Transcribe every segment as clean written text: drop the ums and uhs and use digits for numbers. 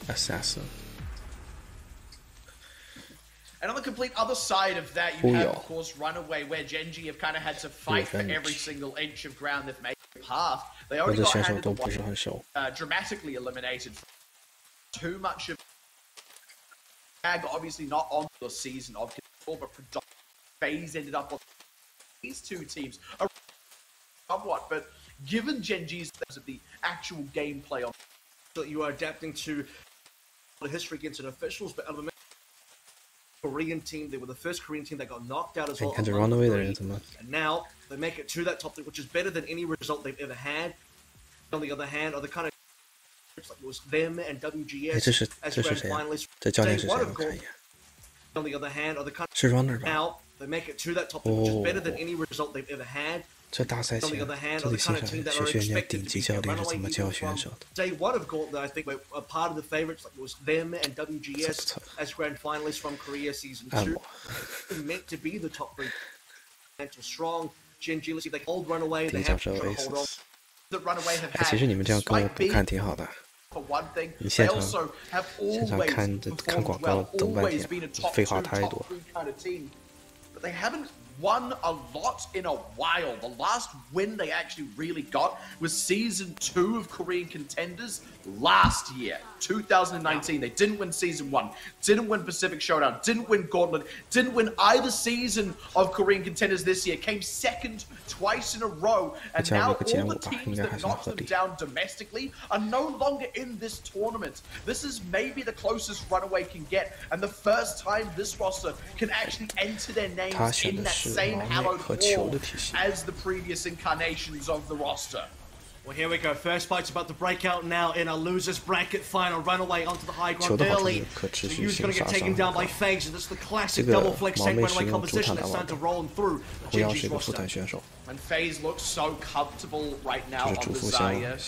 assassin。 And on the complete other side of that, you have, of course, Runaway, where Genji have kind of had to fight for every single inch of ground they've made path. They already got handed the one, dramatically eliminated. Too much of obviously not on the season of control, but predominantly FaZe ended up on these two teams somewhat. But given Genji's of the actual gameplay on, so you are adapting to the history against officials, but Korean team, they were the first Korean team that got knocked out as well. And Runaway 的人怎么 and now they make it to that top 3, which is better than any result they've ever had. On the other hand, are the kind of like it was them and WGS as grand finalists. Day one of Gauntlet. On the other hand, are the kind of now they make it to that top 3, which is better than any result they've ever had. 这大赛前，这里欣赏学学人家顶级教练是怎么教选手的。Day one of Gauntlet, I think we're a part of the favorites. Like it was them and WGS as grand finalists from Korea season 2. Meant to be the top 3. Mental strong. Genji, let's see if they hold Runaway. They have to hold on. The Runaway have had. 其实你们这样跟我补看挺好的。你现场看广告等半天，废话太多。 But they haven't won a lot in a while. The last win they actually really got was season 2 of Korean Contenders last year, 2019. They didn't win season 1, didn't win Pacific Showdown, didn't win Gauntlet, didn't win either season of Korean Contenders this year, came second twice in a row, and now all the teams that knocked them down domestically are no longer in this tournament. This is maybe the closest Runaway can get, and the first time this roster can actually enter their names in that same hallowed hall as the previous incarnations of the roster. Well, here we go. First fight's about to break out now in a loser's bracket final. Runaway onto the high ground early. So Yu's going to get taken down by FaZe, and that's the classic double flex tank Runaway composition that's starting to roll through Genji's roster. And FaZe looks so comfortable right now on the Zarya.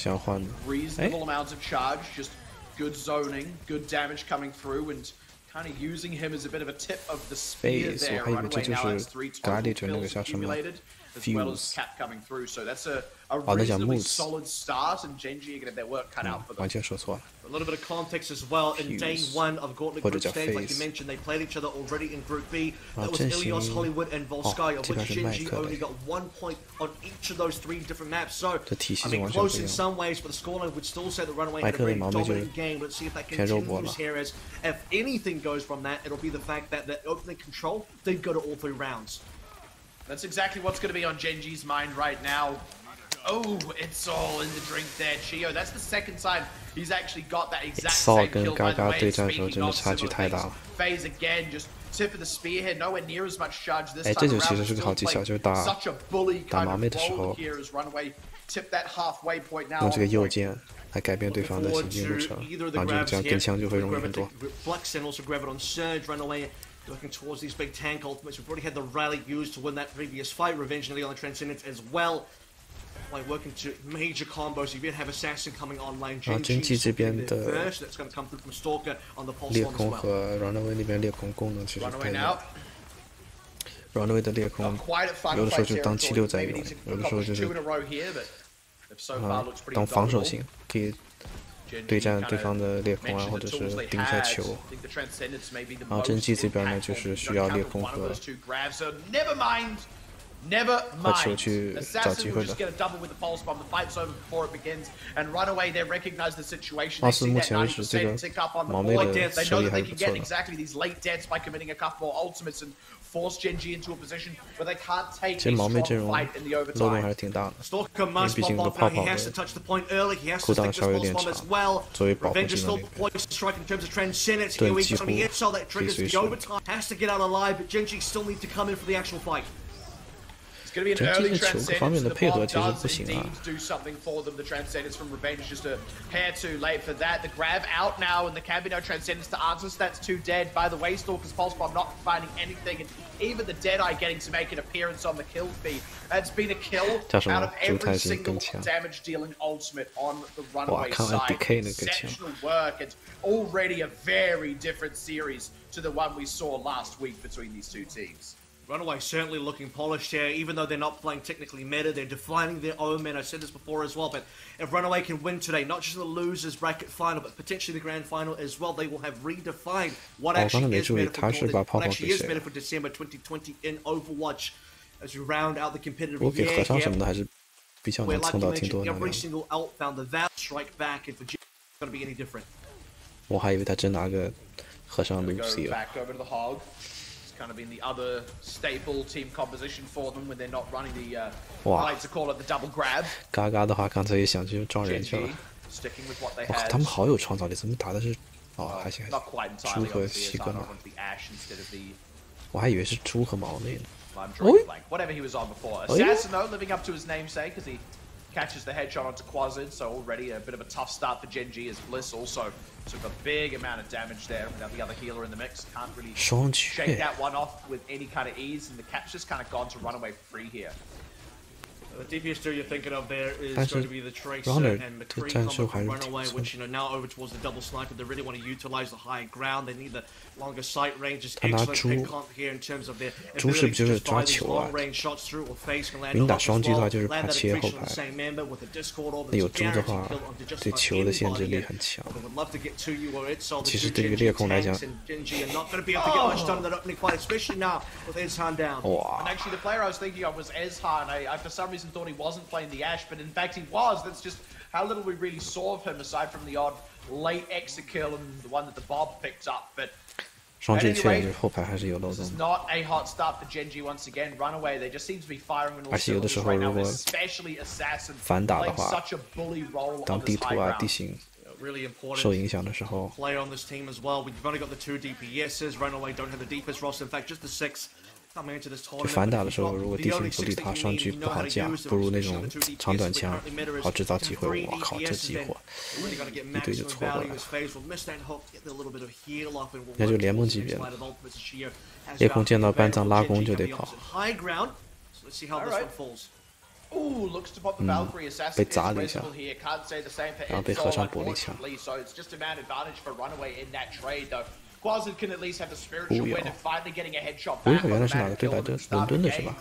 Reasonable amounts of charge, just good zoning, good damage coming through, and kind of using him as a bit of a tip of the spear there. Runaway now has 3 total kills accumulated, as well as Cap coming through. So that's a reasonably solid start, and Genji are going to have their work cut out for them. A little bit of context as well. In day 1 of Gauntlet group stage, like you mentioned, they played each other already in Group B. That was Ilios, Hollywood, and Volskaya, of which Genji only got 1 point on each of those 3 different maps. So, I mean, close in some ways, but the scoreline would still say that Runaway had a very dominant game. Let's see if that continues here, as if anything goes from that, it'll be the fact that the opening control did go to all 3 rounds. That's exactly what's going to be on Genji's mind right now. Oh, it's all in the drink there, Chio. That's the second time he's actually got that exact same kill, by the way. Speaking of similar things, FaZe again, just tip of the spearhead, nowhere near as much charge this time around. Such a bully kind of role here as Runaway tip that halfway point now. 用这个右键来改变对方的行进路程，然后这样跟枪就会容易很多。 Looking towards these big tank ultimates. We've already had the rally used to win that previous fight. Revenge nearly on the Transcendence as well. Like working to major combos. You even have Assassin coming online. Genji 这边的 that's going to come through from Stalker on the pulse 裂空和 Runaway 那边裂空功能其实配的。Runaway 的裂空有的时候就当76在用，有的时候就是当防守型，可以 对战对方的裂空啊，或者是顶一下球。然后真季这边呢，就是需要裂空和球去找机会的。貌似目前为止这个毛妹的实力还是不错的。 Force Genji into a position where they can't take 其实毛妹阵容漏洞还是挺大的，因为毕竟这个泡泡的cooldown稍微有点长，作为保护技能盾几乎可以随时。 Going to be an early Transcendence. Do something for them. The Transcendence from Revenge just a hair too late for that. The grab out now, and there can be no Transcendence to answer. That's too dead. By the way, Stalker's Pulse Bomb not finding anything, and even the Deadeye getting to make an appearance on the kill feed. That's been a kill out of every single damage-dealing ultimate on the Runaway side. Exceptional work. It's already a very different series to the one we saw last week between these two teams. Runaway certainly looking polished here, even though they're not playing technically meta, they're defining their own meta. I said this before as well, but if Runaway can win today, not just in the losers bracket final, but potentially the grand final as well, they will have redefined what actually is meta for Gauntlet, what actually is meta for December 2020 in Overwatch as we round out the competitive year here. Where, like you mentioned, every single ult found the Val strike back, and for G it's going to be any different. 我还以为他真拿个和尚卢西了。 Kind of been the other staple team composition for them when they're not running the I like to call it the double grab. 嘎嘎的话，刚才也想去撞人去了。哇，他们好有创造力，怎么打的是？哦，还行还行。猪和西格玛，我还以为是猪和毛内呢。Whatever he was on before. Assassin though, living up to his namesake as he catches the headshot onto Quasid, so already a bit of a tough start for Gen G as Bliss also took a big amount of damage there without the other healer in the mix. Can't really shake that one off with any kind of ease, and the catch just kind of gone to Runaway free here. The DPS you're thinking of there is going to be the Tracer and McCree coming from Runaway, which, now over towards the double sniper. They really want to utilize the high ground. They need the longer sight range. Just excellent pick comp here in terms of their ability to just fire these long range shots through or face can land on the wall. Land that equation on the same member with the Discord orb. 有猪的话，对球的限制力很强。其实对于猎控来讲，哇！ And actually, the player I was thinking of was Ezhan. I for some reason thought he wasn't playing the Ashe, but in fact he was. That's just how little we really saw of him, aside from the odd late exit kill and the one that the Bob picked up. But at any rate, this is not a hot start for Gen G once again. Runaway, they just seem to be firing on all cylinders right now, especially Assassin playing such a bully role on this high ground. Really important 受影响的时候 player on this team as well. We've only got the 2 DPSs. Runaway don't have the deepest roster. In fact, just the 6. 反打的时候，如果地形不利，他双狙不好架，不如那种长短枪好制造机会。我靠，这激活一堆就错过了。那就联盟级别的，夜空见到班藏拉弓就得跑。被砸了一下，然后被和尚补了一枪。 Quasid can at least have the spiritual win and finally getting a headshot 原来是哪个对白的？伦敦的是吧？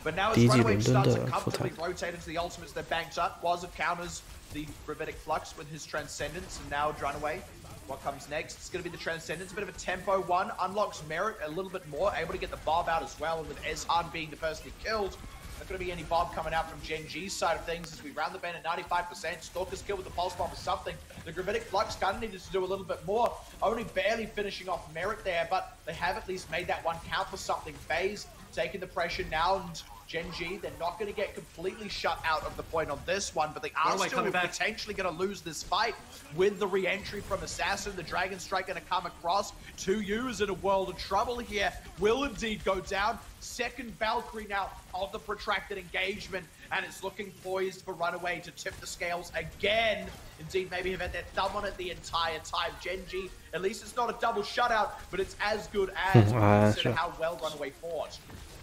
But now as Runaway starts to comfortably rotate into the ultimates they're banked up, Quasid counters the Gravitic Flux with his Transcendence, and now Runaway. What comes next? It's going to be the Transcendence, a bit of a tempo one, unlocks Merit a little bit more, able to get the Bob out as well, and with Ezhan being the person he killed, not going to be any Bob coming out from Gen G's side of things as we round the band at 95%. Stalker's kill with the Pulse Bomb is something. The Gravitic Flux kind of needed to do a little bit more, only barely finishing off Merit there, but they have at least made that one count for something. FaZe taking the pressure now, and Gen G, they're not going to get completely shut out of the point on this one, but they are still potentially going to lose this fight with the re-entry from Assassin. The Dragon Strike going to come across. 2U's in a world of trouble here. Will indeed go down. Second Valkyrie now of the protracted engagement, and it's looking poised for Runaway to tip the scales again. Indeed, maybe have had their thumb on it the entire time. Gen G, at least it's not a double shutout, but it's as good as consider how well Runaway fought.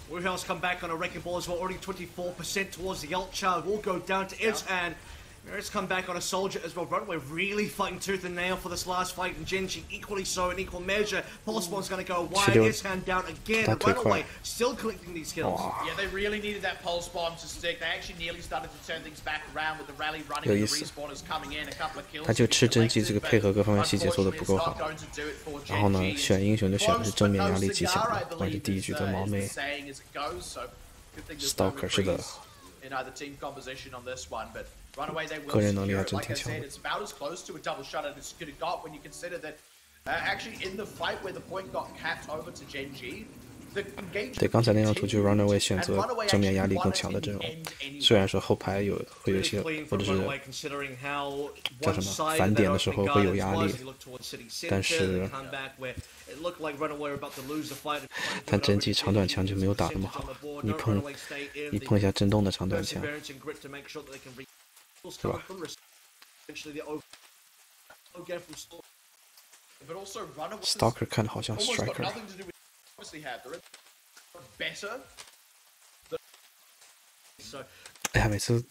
Wuhao's come back on a wrecking ball as well, already 24% towards the ult charge. Will go down to Ezhan. Merit's come back on a soldier as well. Runaway really fighting tooth and nail for this last fight, and Gen G equally so in equal measure. Pulse Bomb's going to go wide. Ezhan down again. Runaway still collecting these kills. Yeah, they really needed that Pulse Bomb to stick. They actually nearly started to turn things back around with the rally running and the respawners coming in. A couple of kills. 他就吃真迹这个配合各方面细节做的不够好，然后呢，选英雄就选的是正面压力极强的，而且第一局的毛妹 Stalker 是的。 in either team composition on this one, but Runaway they will 个人能力还 secure 真 it. Like 挺 I 强 said, 的。 it's about as close to a double shutout as you could have got when you consider that actually in the fight where the point got capped over to Gen G, the engagement 对，刚才那张图就是 Runaway 选择正面压力更强的阵容，虽然说后排会有一些或者是叫什么反点的时候会有压力，但是但真迹长短枪就没有打那么好，你碰一下震动的长短枪，是吧？ Stalker 看的好像 Striker。 哎呀，每次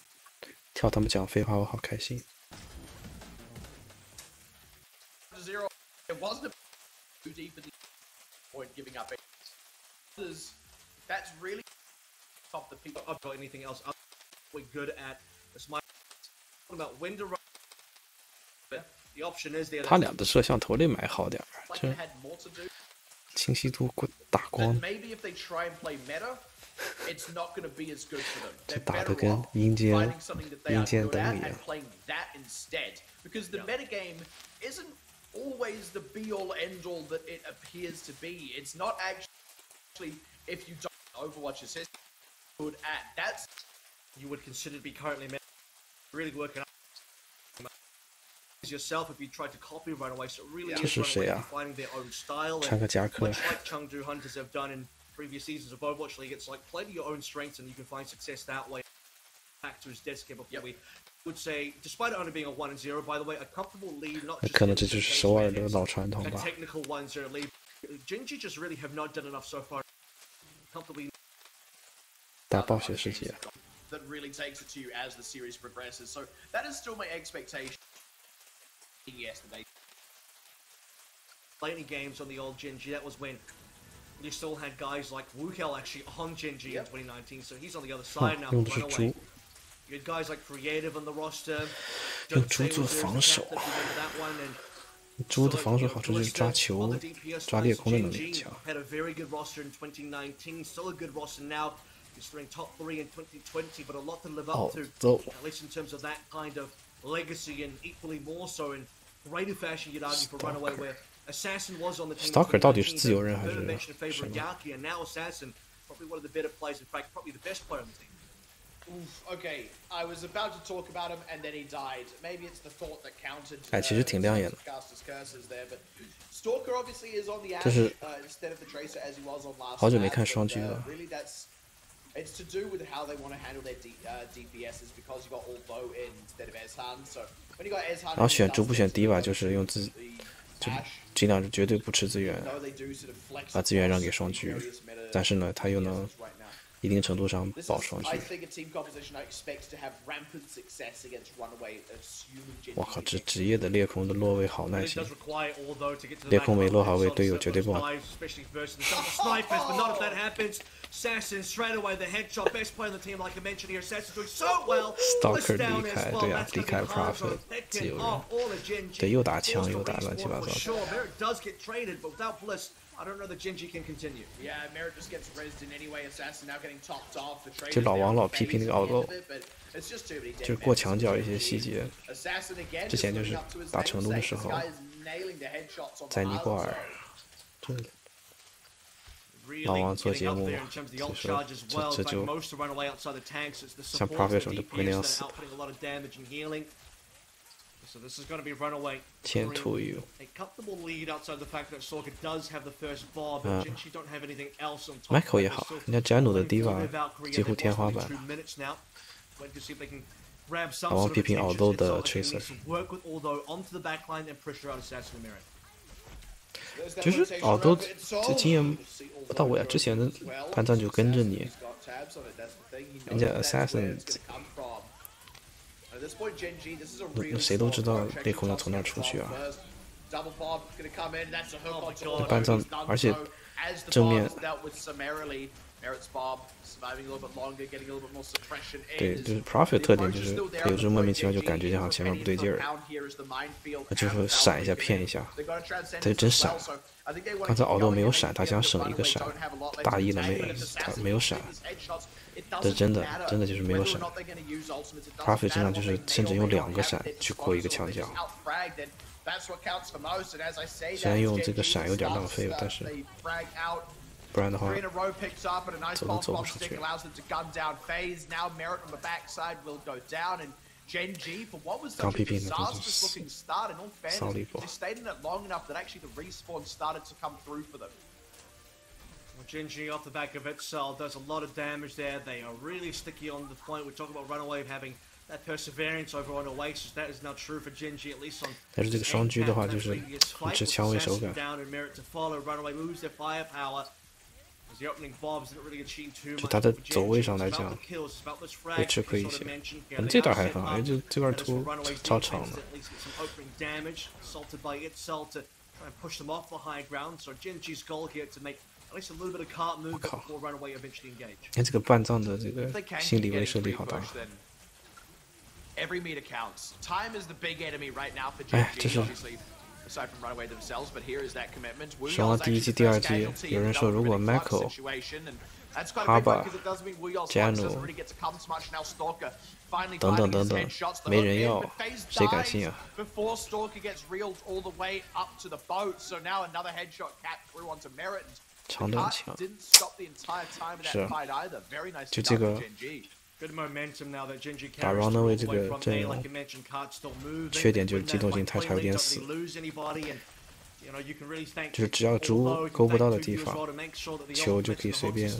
跳他们讲废话，我好开心。That's really top the people. I've got anything else we're good at. It's my about when to run. But the option is there. 他俩的摄像头得买好点儿，这清晰度过打光。Maybe if they try and play meta, it's not going to be as good for them. 这打得跟阴间灯一样。 Playing that instead, because the meta game isn't always the be-all end-all that it appears to be. It's not actually, if you don't Overwatch is good at, that's you would consider to be currently really working out yourself if you tried to copy Runaway. So it really is Runaway finding their own style, and much like Chengdu Hunters have done in previous seasons of Overwatch League, it's like play to your own strengths and you can find success that way. Back to his desk here before we would say, despite it only being a 1-0, by the way, a comfortable lead, not just 可能这就是首尔的老传统吧。 a technical 1-0 lead. Genji just really have not done enough so far. Comfortably. 打暴雪世界。 That really takes it to you as the series progresses. So that is still my expectation. Yesterday. Plenty games on the old Genji. That was when you still had guys like Wukel actually on Genji in 2019. So he's on the other side now. Runaway. You had guys like Creative on the roster. 用猪做防守。猪的防守好处就是抓球、抓裂空的能力强。 Had a very good roster in 2019. Still a good roster now. He's ranked top 3 in 2020, but a lot to live up to. At least in terms of that kind of legacy, and equally more so in greater fashion, you'd argue, for Runaway, where Assassin was on the team. Stalker 到底是自由人还是 Yaki, and now Assassin, probably one of the better players. In fact, probably the best player on the team. Oof, okay, I was about to talk about him and then he died. Maybe it's the thought that counted. 哎，其实挺亮眼的。 Stalker obviously is on the edge instead of the Tracer as he was on last. 好久没看双狙了。 Really, it's to do with how they want to handle their DPSs, because you got Aldo instead of Ezhan. So when you got Ezhan, 然后选猪不选低吧，就是用就尽量是绝对不吃资源，把资源让给双狙，但是呢，他又能 一定程度上保双狙。我靠，这职业的裂空的落位好耐心，裂空没落好位，队友绝对不好。 Assassin straight away the headshot, best player on the team, like I mentioned here. Assassin doing so well. Stalker 离开，对啊，离开 Prophet 自由人，对，又打枪又打乱七八糟。 Sure, Merit does get traded, but without Bliss, I don't know that Genji can continue. Yeah, Merit just gets rezzed in anyway. Assassin now getting topped off. The trade. 就老王老批评那个奥豆，就是过墙角一些细节。之前就是打成都的时候，在尼泊尔，这。 老王做节目嘛，所以说这就像 Prophet 手就不会那样死。10 to you。Michael 也好，人家詹努的 Diva 几乎天花板。老王批评奥豆的 Tracer。 其实奥豆这经验不到位啊，之前的班长就跟着你，人家 Assassin， 谁都知道裂空要从哪儿出去啊。班长，而且正面。 对，就是 Prophet 特点就是他有时候莫名其妙就感觉好像前面不对劲儿，他就会闪一下骗一下，他就真闪了。刚才奥豆没有闪，他想省一个闪，大意了他没有闪，这真的就是没有闪。Prophet 经常就是甚至用2个闪去过一个墙角，虽然用这个闪有点浪费，但是。 不然的话，走都走不出去。刚批评的就是骚离谱。Genji off the back of itself does a lot of damage there. They are really sticky on the point. We talk about Runaway having that perseverance over on Oasis. That is now true for Genji, at least on. 但是这个双狙的话，就是一支枪为手感。 就他的走位上来讲，会吃亏一些。可能这段还很好，就这段图超长的。我靠！看这个半藏的这个心理威慑力好大。哎，这是。说完第1季、第2季，有人说如果 Michael、哈巴、Janu 等等等等没人要，谁敢信啊？长短强，是啊，就这个。打 Runaway 这个阵容，缺点就是机动性太差，有点死。就是只要猪勾不到的地方，球就可以随便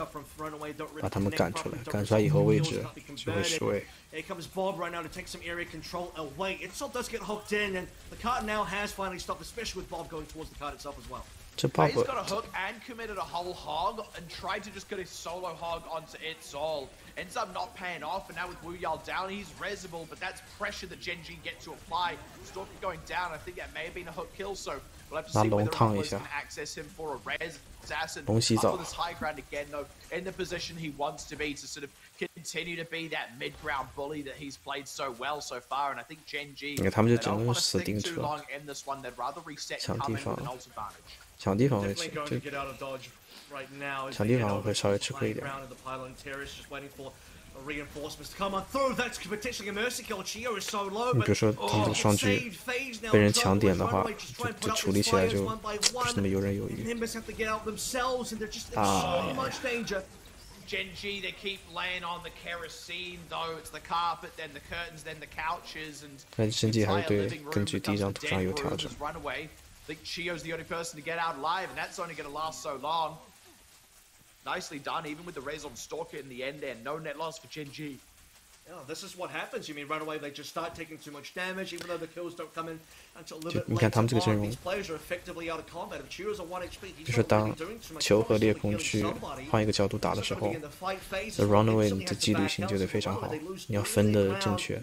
把他们赶出来，赶出来以后位置就会失位。Here comes Bob right now to take some area control away. It still does get hooked in, and the cart now has finally stopped, especially with Bob going towards the cart itself as well. He's got a hook and committed a whole hog and tried to just get his solo hog onto It's All. Ends up not paying off, and now with Wu Yao down, he's resable, but that's pressure that Genji get to apply. Stalker going down, I think that may have been a hook kill, so we'll have to see whether Runaway can access him for a res assassin. Up with his high ground again, though, in the position he wants to be to sort of continue to be that mid-ground bully that he's played so well so far, and I think Genji, they don't want to stick too long in this one, they'd rather reset and come in with an ult advantage. 抢地方会吃，就抢地方会稍微吃亏一点。你比如说他们这个双狙被人抢点的话，就处理起来就不是那么游刃有余。啊。Genji, they keep laying on the kerosene, though it's the carpet, then the curtains, then the couches, and 但升级还是对根据第一张图上有调整。I think Chio's the only person to get out alive, and that's only going to last so long. Nicely done, even with the res on Stalker in the end there. No net loss for Genji. Yeah, this is what happens. You mean Runaway, they just start taking too much damage, even though the kills don't come in until a little bit later on. These players are effectively out of combat. If Chio's a 1 HP, he's not really doing too much. 球和裂空去换一个角度打的时候 ，The Runaway 你的纪律性就得非常好，你要分的正确。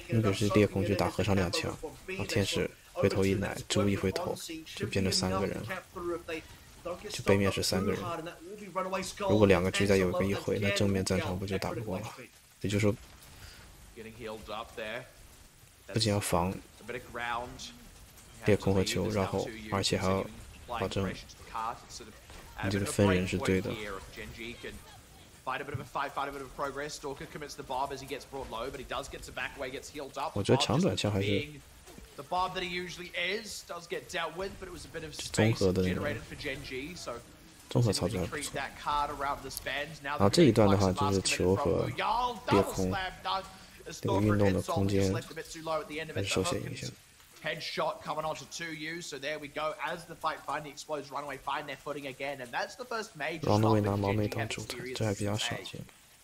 你比如是裂空去打和尚2枪，然后天使回头一奶，猪一回头，就变成3个人了。就背面是3个人，如果2个狙再有一个一回，那正面战场不就打不过了？也就是说，不仅要防裂空和球，然后而且还要保证你这个分人是对的。我觉得长短枪还是。The Bob that he usually is does get dealt with, but it was a bit of space generated for Genji, so 综合操作还不错。然后这一段的话就是球和裂空这个运动的空间还是受限影响。Headshot coming onto 2U, so there we go. As the fight finally explodes, Runaway find their footing again, and that's the first major. Runaway 拿毛妹当主台，这还比较少见。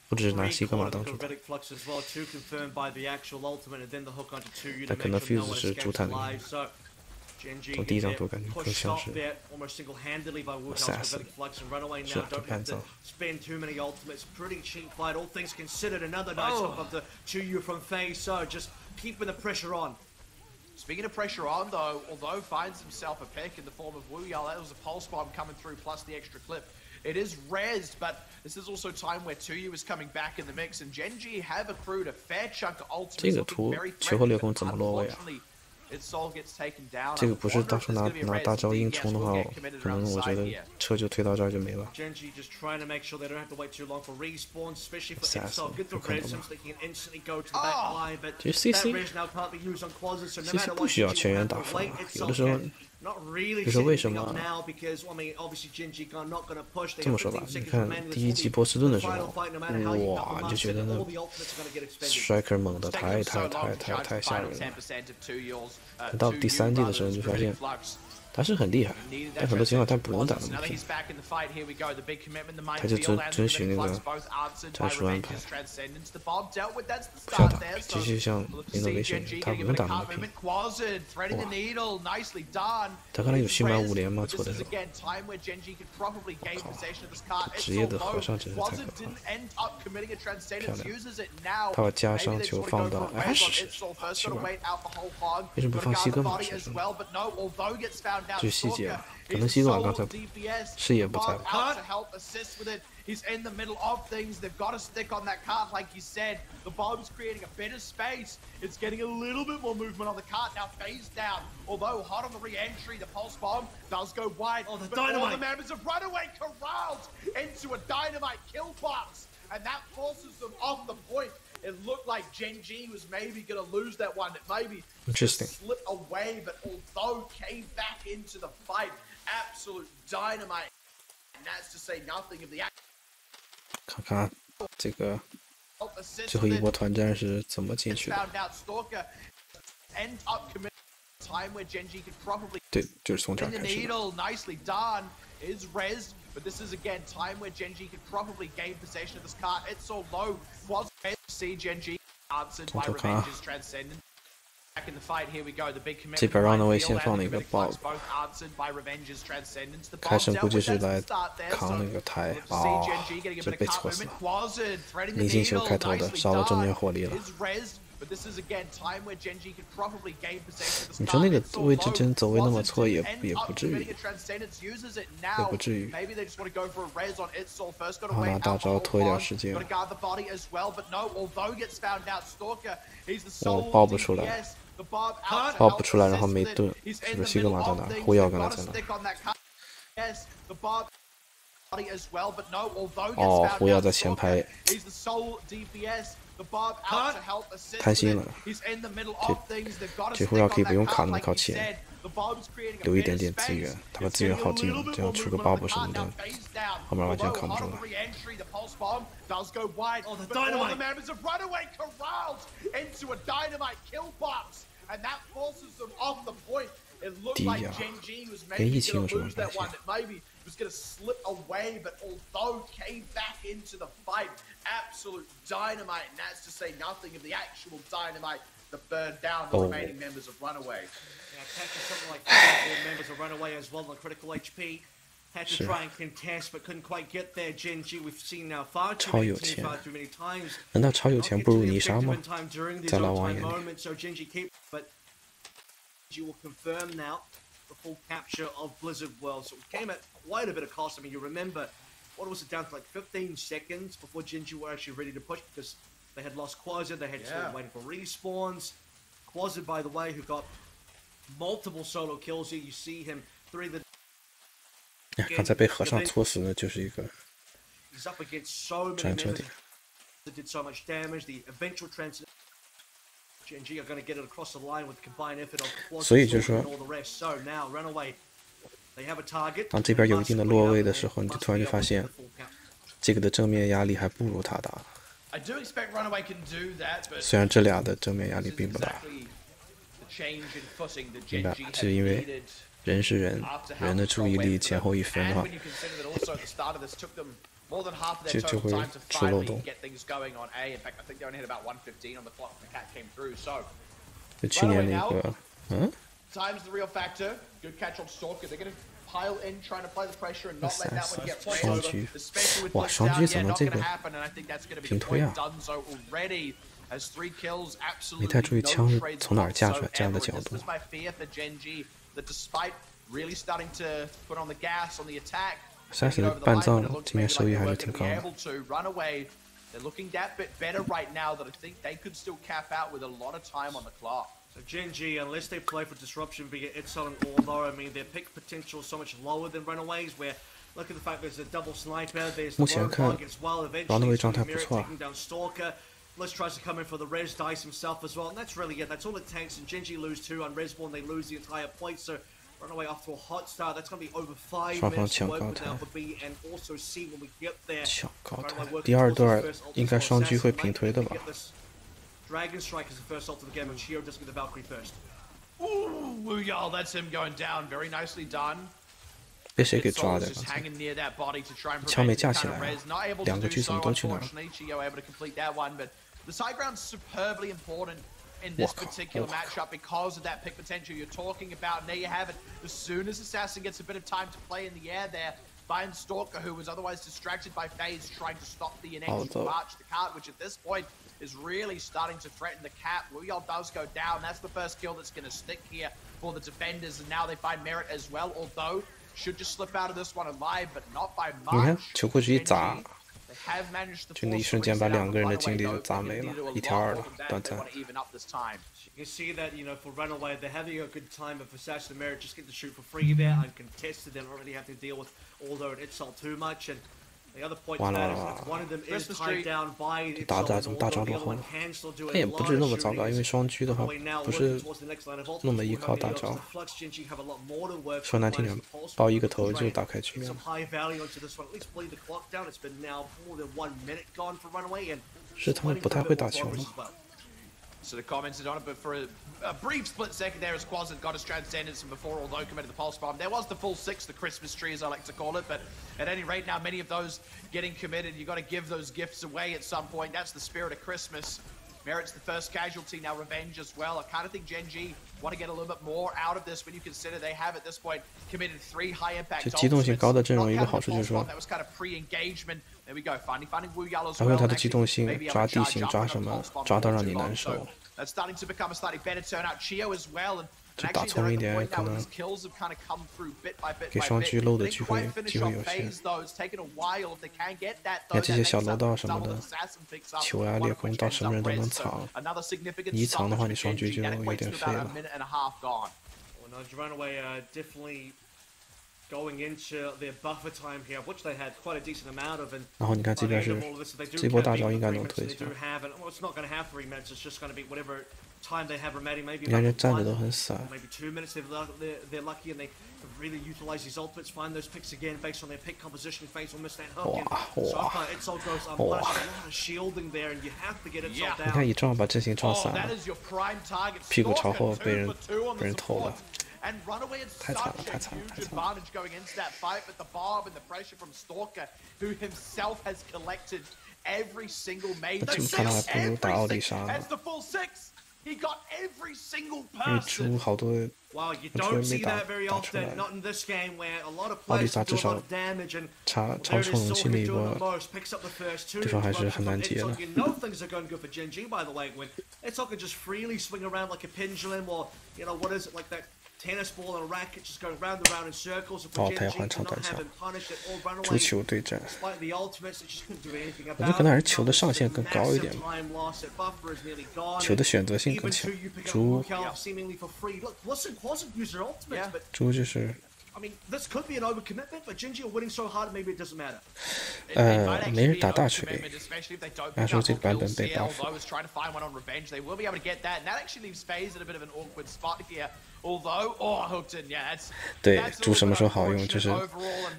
不只是拿西格玛当主台，但可能 Fuse 是主坦的，从第一张图感觉更像是 Assassin， 是就半藏。Speaking of pressure on, though, although finds himself a pick in the form of Wu Yao, that was a pulse bomb coming through plus the extra clip. It is rezzed, but this is also time where 2U is coming back in the mix, and Genji have accrued a fair chunk of ultimates. 这个图球和裂空怎么落位啊？这个不是到时候拿大招硬冲的话，可能我觉得车就推到这儿就没了。Assassin 不可能吧？其实 CC 不需要全员打疯啊，有的时候。就是为什么？这么说吧，你看第一季波士顿的时候，哇，就觉得那 striker 猛的太吓人了。到第3季的时候，就发现他是很厉害，但很多情况他不用打那么拼，他就遵循那个战术安排。不需要打，其实像 Innovation， 他不用打那么拼。哇，他刚才有续满5连吗？错的时候。靠，职业的和尚真是太可怕了。漂亮，他把加伤球放到 Ash， 奇怪，为什么不放西格玛身上？这是细节，可能西瓜刚才视野不在。He's in the middle of things. They've got to stick on that cart, like you said. The bomb's creating a bit of space. It's getting a little bit more movement on the cart. Now phase down. Although hot on the re-entry, the pulse bomb does go wide. Oh, the but dynamite! All the members of Runaway corralled into a dynamite kill box, and that forces them off the point. It looked like Gen G was maybe going to lose that one. It maybe Interesting. Slip away, but although came back into the fight, absolute dynamite. And that's to say nothing of the. 看看这个最后一波团战是怎么进去的？对，就是从这儿开始的。But this is again time where Gen G could probably gain possession of this cart. It's so low. Was see Gen G answered by Revenge's Transcendent. Back in the fight, here we go. The big commitment. 这边 Runaway 先放了一个 bug， 开胜估计是来扛那个台，这被戳死了。明星球开头的，少了正面火力了。你说那个位置真走位那么错也不至于，也不至于。然后拿大招拖一点时间。我爆不出来，爆不出来，然后没盾，是不是西格玛在哪？狐妖刚才在哪？哦，狐妖在前排。贪心了，这狐妖可以不用卡那么靠前，留一点点资源，他把资源耗尽了，这样出个 bubble 什么的，后面完全扛不住了。第一啊，跟疫情有什么关系？Was going to slip away, but although came back into the fight, absolute dynamite, and that's to say nothing of the actual dynamite that burned down the remaining members of Runaway. Yeah, catching something like four members of Runaway as well on critical HP. Had to try and contest, but couldn't quite get there. Gen G, we've seen now far too many times. 难道超有钱不如泥沙吗？在老王眼里。So Gen G keep, but G will confirm now the full capture of Blizzard World. So it came at quite a bit of cost. I mean, you remember, what was it, down to like 15 seconds before Gen G were actually ready to push because they had lost Quasar, they had still waiting for respawns. Quasar, by the way, who got multiple solo kills here. You see him three the. 刚才被和尚戳死的就是一个 He's up against so many members that did so much damage. The eventual transcendence. Gen G are going to get it across the line with the combined effort of Quasar and all the rest. So now Runaway. 当这边有一定的落位的时候，你就突然就发现，这个的正面压力还不如他大。虽然这俩的正面压力并不大，明白？是因为人是人，人的注意力前后一分的话，就会出漏洞。就去年那个，双狙，哇，双狙怎么这个平推啊？没太注意枪从哪儿架出来这样的角度。30的半藏今年收益还是挺高的。They're looking that bit better right now that I think they could still cap out with a lot of time on the clock. So Gen G, unless they play for disruption via Itzel and although I mean their pick potential is so much lower than Runaways, where look at the fact there's a double sniper, there's the roadblock as well. Eventually taking down Stalker. Liz tries to come in for the res, dice himself as well, and that's really it. That's all it takes. And Gen G lose 2 on respawn, they lose the entire point. So Runaway off to a hot start. That's going to be over 5 minutes to work with now for B and also C when we get there. 抢高台，第二段应该双狙会平推的吧？ Dragon Strike is the first ult of the game, and Shiro doesn't get the Valkyrie first. Ooh, Wuyal, that's him going down. Very nicely done. 被谁给抓的？枪没架起来，两个狙怎么都去哪儿？The side ground's superbly important in this particular matchup because of that pick potential you're talking about. And there you have it. As soon as Assassin gets a bit of time to play in the air there, finds Stalker, who was otherwise distracted by FaZe trying to stop the inexorable march to the cart, which at this point is really starting to threaten the cap. Wuyao does go down. That's the first kill that's going to stick here for the defenders, and now they find Merit as well, although should just slip out of this one alive, but not by much. 你看球过去一砸， They have managed to 就那一瞬间把2个人的精力就砸没了，1条2了，短暂。 You can see that, you know, for Runaway, they're having a good time, but for Sash and Merit, just get to shoot for free there, uncontested. They don't really have to deal with all their insult too much. And the other point to that is that one of them is tied down by insult, and although the other one can still do a lot of shooting. 因为双狙的话不是那么依靠大招。说难听点，爆一个头就打开局面。是他们不太会打球吗？ So they commented on it, but for a brief split second there as Quaz had got his transcendence from before, although committed the pulse bomb. There was the full 6, the Christmas tree as I like to call it, but at any rate now many of those getting committed, you got to give those gifts away at some point. That's the spirit of Christmas. Merit's the first casualty, now Revenge as well. I kind of think Gen G want to get a little bit more out of this when you consider they have at this point committed 3 high impact ultimates. 机动性高的阵容一个好处就是说， That was kind of pre-engagement. There we go, finding Wuyao as 然后 well. 它的机动性抓地形抓什么，抓到让你难受。 That's starting to become a slightly better turnout. Chio as well, and 就打聪一点，可能给双狙漏的机会有限。看这些小楼道什么的，球呀、裂空到什么人都能藏。你一藏的话，你双狙就有点废了。 Going into their buffer time here, which they had quite a decent amount of, and 然后你看这边是这波大招应该能推下。 it's not going to have 3 minutes. It's just going to be whatever time they have remaining. Maybe 你看这站着都很散。 maybe 2 minutes if they're lucky and they really utilize these ultimates, find those picks again based on their pick composition. Face will miss that hook. So far, Itzel goes unpunished. A lot of shielding there, and you have to get Itzel down. 你看一撞把阵型撞散了，屁股朝后被人偷了。 And Runaway had such a huge advantage going into that fight, but the barb and the pressure from Stalker, who himself has collected every single mate. That's the full 6. He got every single person. Wow, you don't see that very often, not in this game where a lot of players do a lot of damage and there it is Silver doing the most, picks up the first 2. You know things are going good for Gen G, by the way, when Itzel can just freely swing around like a pendulum or, you know, what is it, like that tennis ball and a racket just going round and round in circles. If Gen G do not have him punished at all Runaway, despite the ultimates, they just couldn't do anything about it. 我觉得可能还是球的上限更高一点吧，球的选择性更强。猪，猪就是。 I mean, this could be an overcommitment, but Gen G are winning so hard, maybe it doesn't matter. 没人打大锤，按说这个版本被 buff。 对，猪什么时候好用？就是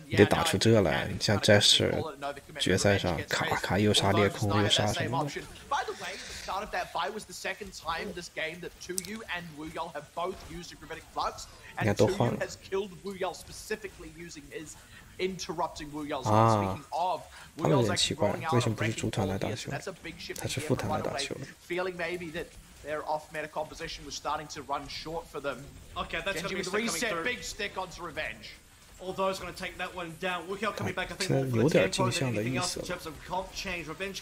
你得打出这来。你像 Jester 决赛上卡卡又杀裂空又杀什么的。 Start of that fight was the second time this game that 2U and Wuyao have both used a Gravitic Flux, and 2U has killed Wuyao specifically using his interrupting Wuyao. Speaking of, Wuyao actually rolling out a wrecking ball here, so that's a big shift here for Runaway, feeling maybe that their off-meta composition was starting to run short for them. Okay, that's going to be reset, big stick onto Revenge. Although it's going to take that one down. Wuyao coming back, I think, 有点镜像的意思。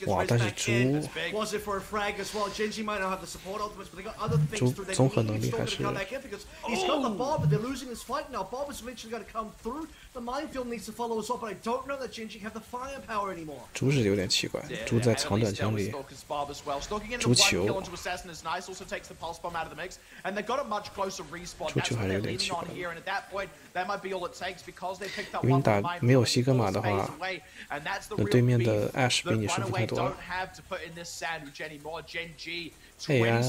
哇，但是猪， Was it for a frag as well? Gen G might not have the support ultimates, but they got other things through. They need Stalker to come back in because he's got the Bob, but they're losing this fight now. Bob is eventually going to come through. The minefield needs to follow as well, but I don't know that Gen G have the firepower anymore. 猪是有点奇怪，猪在长短枪里，猪球，猪球还是有点奇怪。 因为你打没有西格玛的话，那对面的 Ash 比你舒服太多了。哎呀！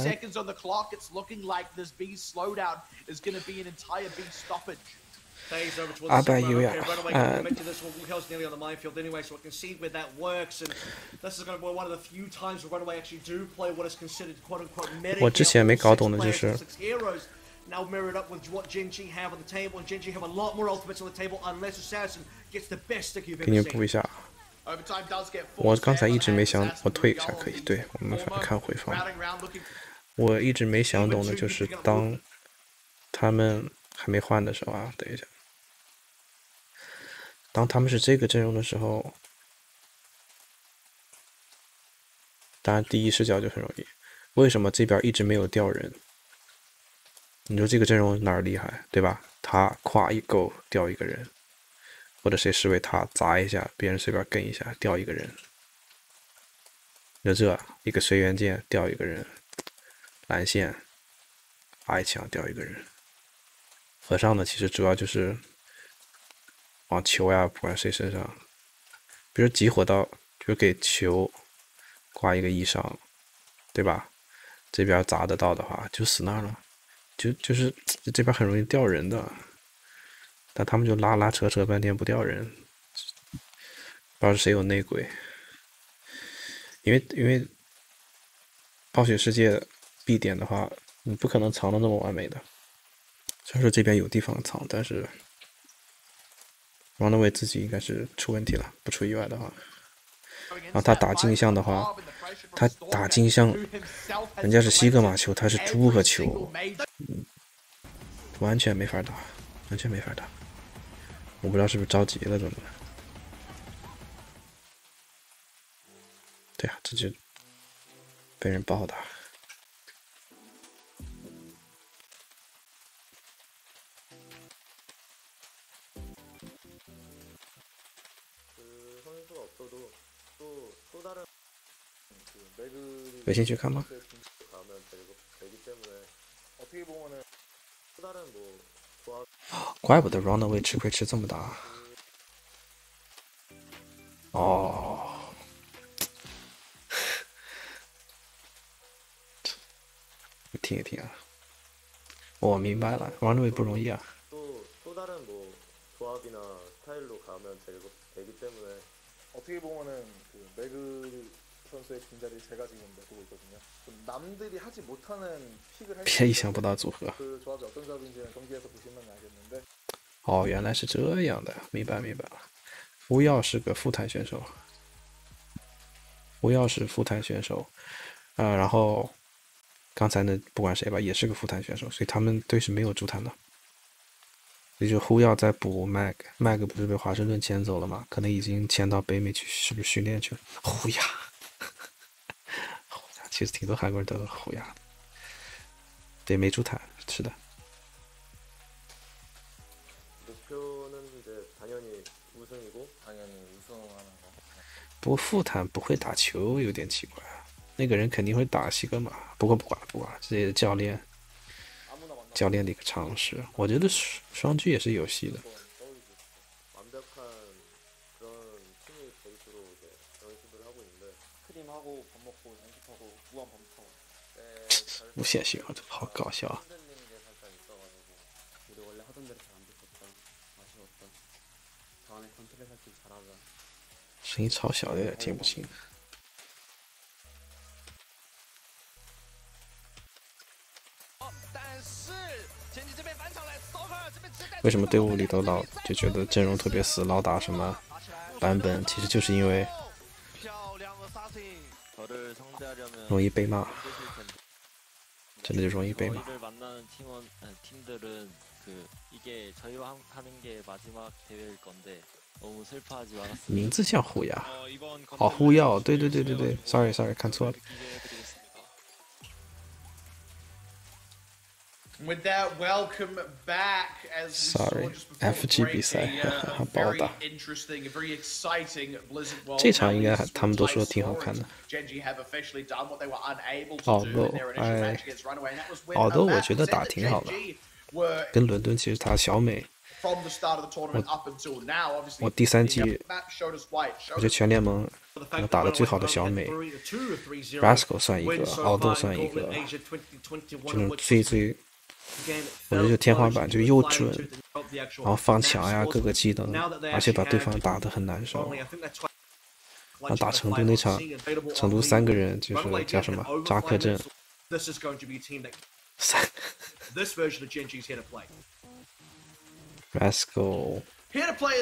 阿拜优呀，我之前没搞懂的就是。 Now mirrored up with what Gen G have on the table, and Gen G have a lot more ultimates on the table unless Assassin gets the best stick you've ever seen. 给你补一下，我刚才一直没想，我退一下可以，对我们看回放。我一直没想懂的就是当他们还没换的时候啊，等一下，当他们是这个阵容的时候，当然第一视角就很容易。为什么这边一直没有掉人？你说这个阵容哪儿厉害，对吧？他咵一勾掉一个人，或者谁示威他砸一下，别人随便跟一下掉一个人。就这一个随缘剑掉一个人，蓝线挨一枪掉一个人。和尚呢，其实主要就是往球呀，不管谁身上，比如集火刀，就给球挂一个1伤，对吧？这边砸得到的话，就死那儿了，就是这边很容易掉人的，但他们就拉扯半天不掉人，不知道是谁有内鬼。因为暴雪世界必点的话，你不可能藏的那么完美的。虽然说这边有地方藏，但是 Runaway 自己应该是出问题了，不出意外的话。然后他打镜像的话，他打镜像，人家是西格玛球，他是猪和球，完全没法打，完全没法打。我不知道是不是着急了怎么了。对啊，这就被人暴打。有兴趣看吗？怪不得 Runaway 吃亏吃这么大。哦，听一听啊，我明白了 ，Runaway 不容易啊。别意想不到组合。哦，原来是这样的，明白了。乌耀是个副坛选手，然后刚才那不管谁吧，也是个副坛选手，所以他们队是没有主坛的。也就呼耀在补 Mag 不是被华盛顿签走了吗？可能已经签到北美去，是不是训练去了？呼亚，其实挺多韩国人都呼亚的，对，没主坛，是的。不过副坛不会打球有点奇怪啊，那个人肯定会打西格玛。不过不管了，这也是教练的一个尝试。我觉得双狙也是有戏的。无限循环，好搞笑啊！声音超小的，有点听不清。为什么队伍里头就觉得阵容特别死，老打什么版本？其实就是因为容易被骂，真的就容易被骂。名字像虎牙，哦，呼耀，对，sorry，看错了。With that, welcome back as Sorry, FG 比赛，不好打。 very exciting Blizzard World 这场应该他们都说挺好看的。although 我觉得打挺好的，跟伦敦其实他小美。我第3季，我觉得全联盟我打的最好的小美 ，Rascal 算一个 ，although 算一个，这种最。我觉得就天花板就又准，然后放墙呀，各个技能，而且把对方打得很难受。然后打成都那场，成都3个人就是叫什么扎克阵，Rascal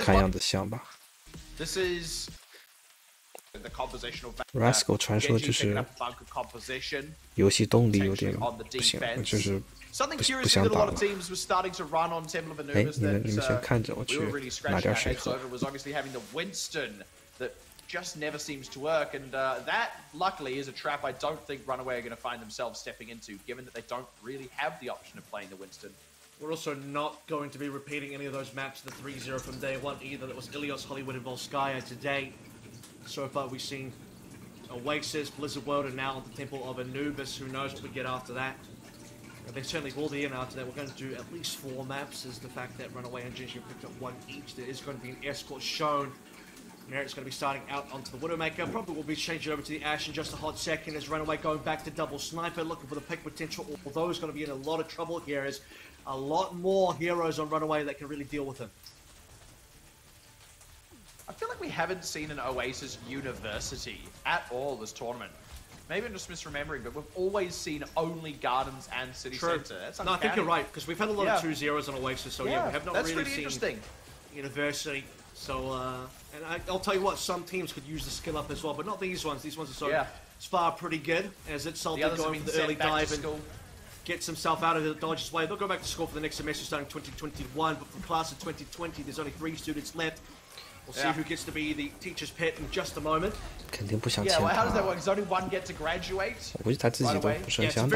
看样子像吧。Rascal 传说就是游戏动力有点不行，就是不想打了。哎，你们先看着，我去拿点水喝。just never seems to work. And that, luckily, is a trap I don't think Runaway are going to find themselves stepping into, given that they don't really have the option of playing the Winston. We're also not going to be repeating any of those maps, the 3-0 from day one either. That was Ilios, Hollywood, and Volskaya today. So far, we've seen Oasis, Blizzard World, and now the Temple of Anubis. Who knows what we get after that? They certainly will be in after that. We're going to do at least 4 maps, is the fact that Runaway and Ginger picked up 1 each. There is going to be an escort shown. Merit's going to be starting out onto the Widowmaker. Probably will be changing over to the Ash in just a hot second as Runaway going back to double sniper, looking for the pick potential. Although he's going to be in a lot of trouble here, as a lot more heroes on Runaway that can really deal with him. I feel like we haven't seen an Oasis University at all this tournament. Maybe I'm just misremembering, but we've always seen only Gardens and City Center. That's no, I think you're right, because we've had a lot of 2-0s on Oasis, so yeah, we have not really seen University. So, and I'll tell you what, some teams could use the skill up as well, but not these ones. These ones are so far pretty good, as it's Salty going for the early dive and gets himself out of the Dodge's way. They'll go back to school for the next semester starting 2021, but for class of 2020, there's only 3 students left. We'll see who gets to be the teacher's pet in just a moment. Yeah, well, how does that work? Does only one get to graduate? It's very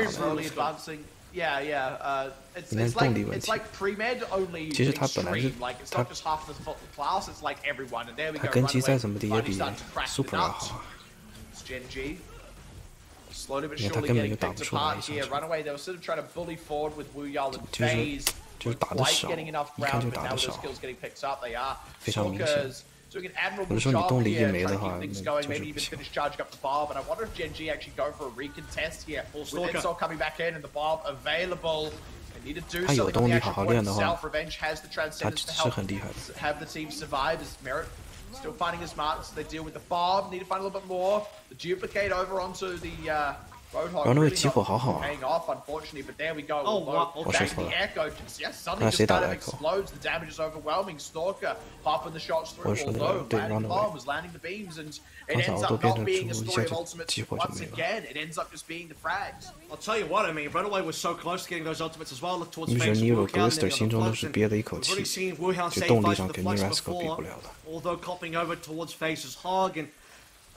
slowly advancing. It's like pre-med only extreme. Like it's not just half the class, it's like everyone. And there we go. Runaway finally starting to crack the nut. It's Gen G. Slowly but surely getting picked apart here. Runaway, they were sort of trying to bully forward with Wu Yao and FaZe. Quite getting enough ground, but now those skills getting picked up, they are. Stalkers doing an admirable job here, trying to keep things going, maybe even finish charging up the Barb. And I wonder if Gen G actually go for a recontest here. With Insol coming back in and the Barb available. They need to do something on the actual point itself. Revenge has the Transcendence to help have the team survive, as Merit still finding his marks. They deal with the Barb, need to find a little bit more. The Duplicate over onto the Roadhog really not paying off, unfortunately, but there we go. Back the Echo, suddenly just kind of explodes. The damage is overwhelming. Stalker popping the shots through, although landing the bomb was landing the beams, and it ends up not being a story of ultimates once again. It ends up just being the frags. I'll tell you what, I mean, Runaway was so close to getting those ultimates as well. Look towards FaZe. We've already seen Wuhan save fights for the Flux before, although copping over towards FaZe's Hog, and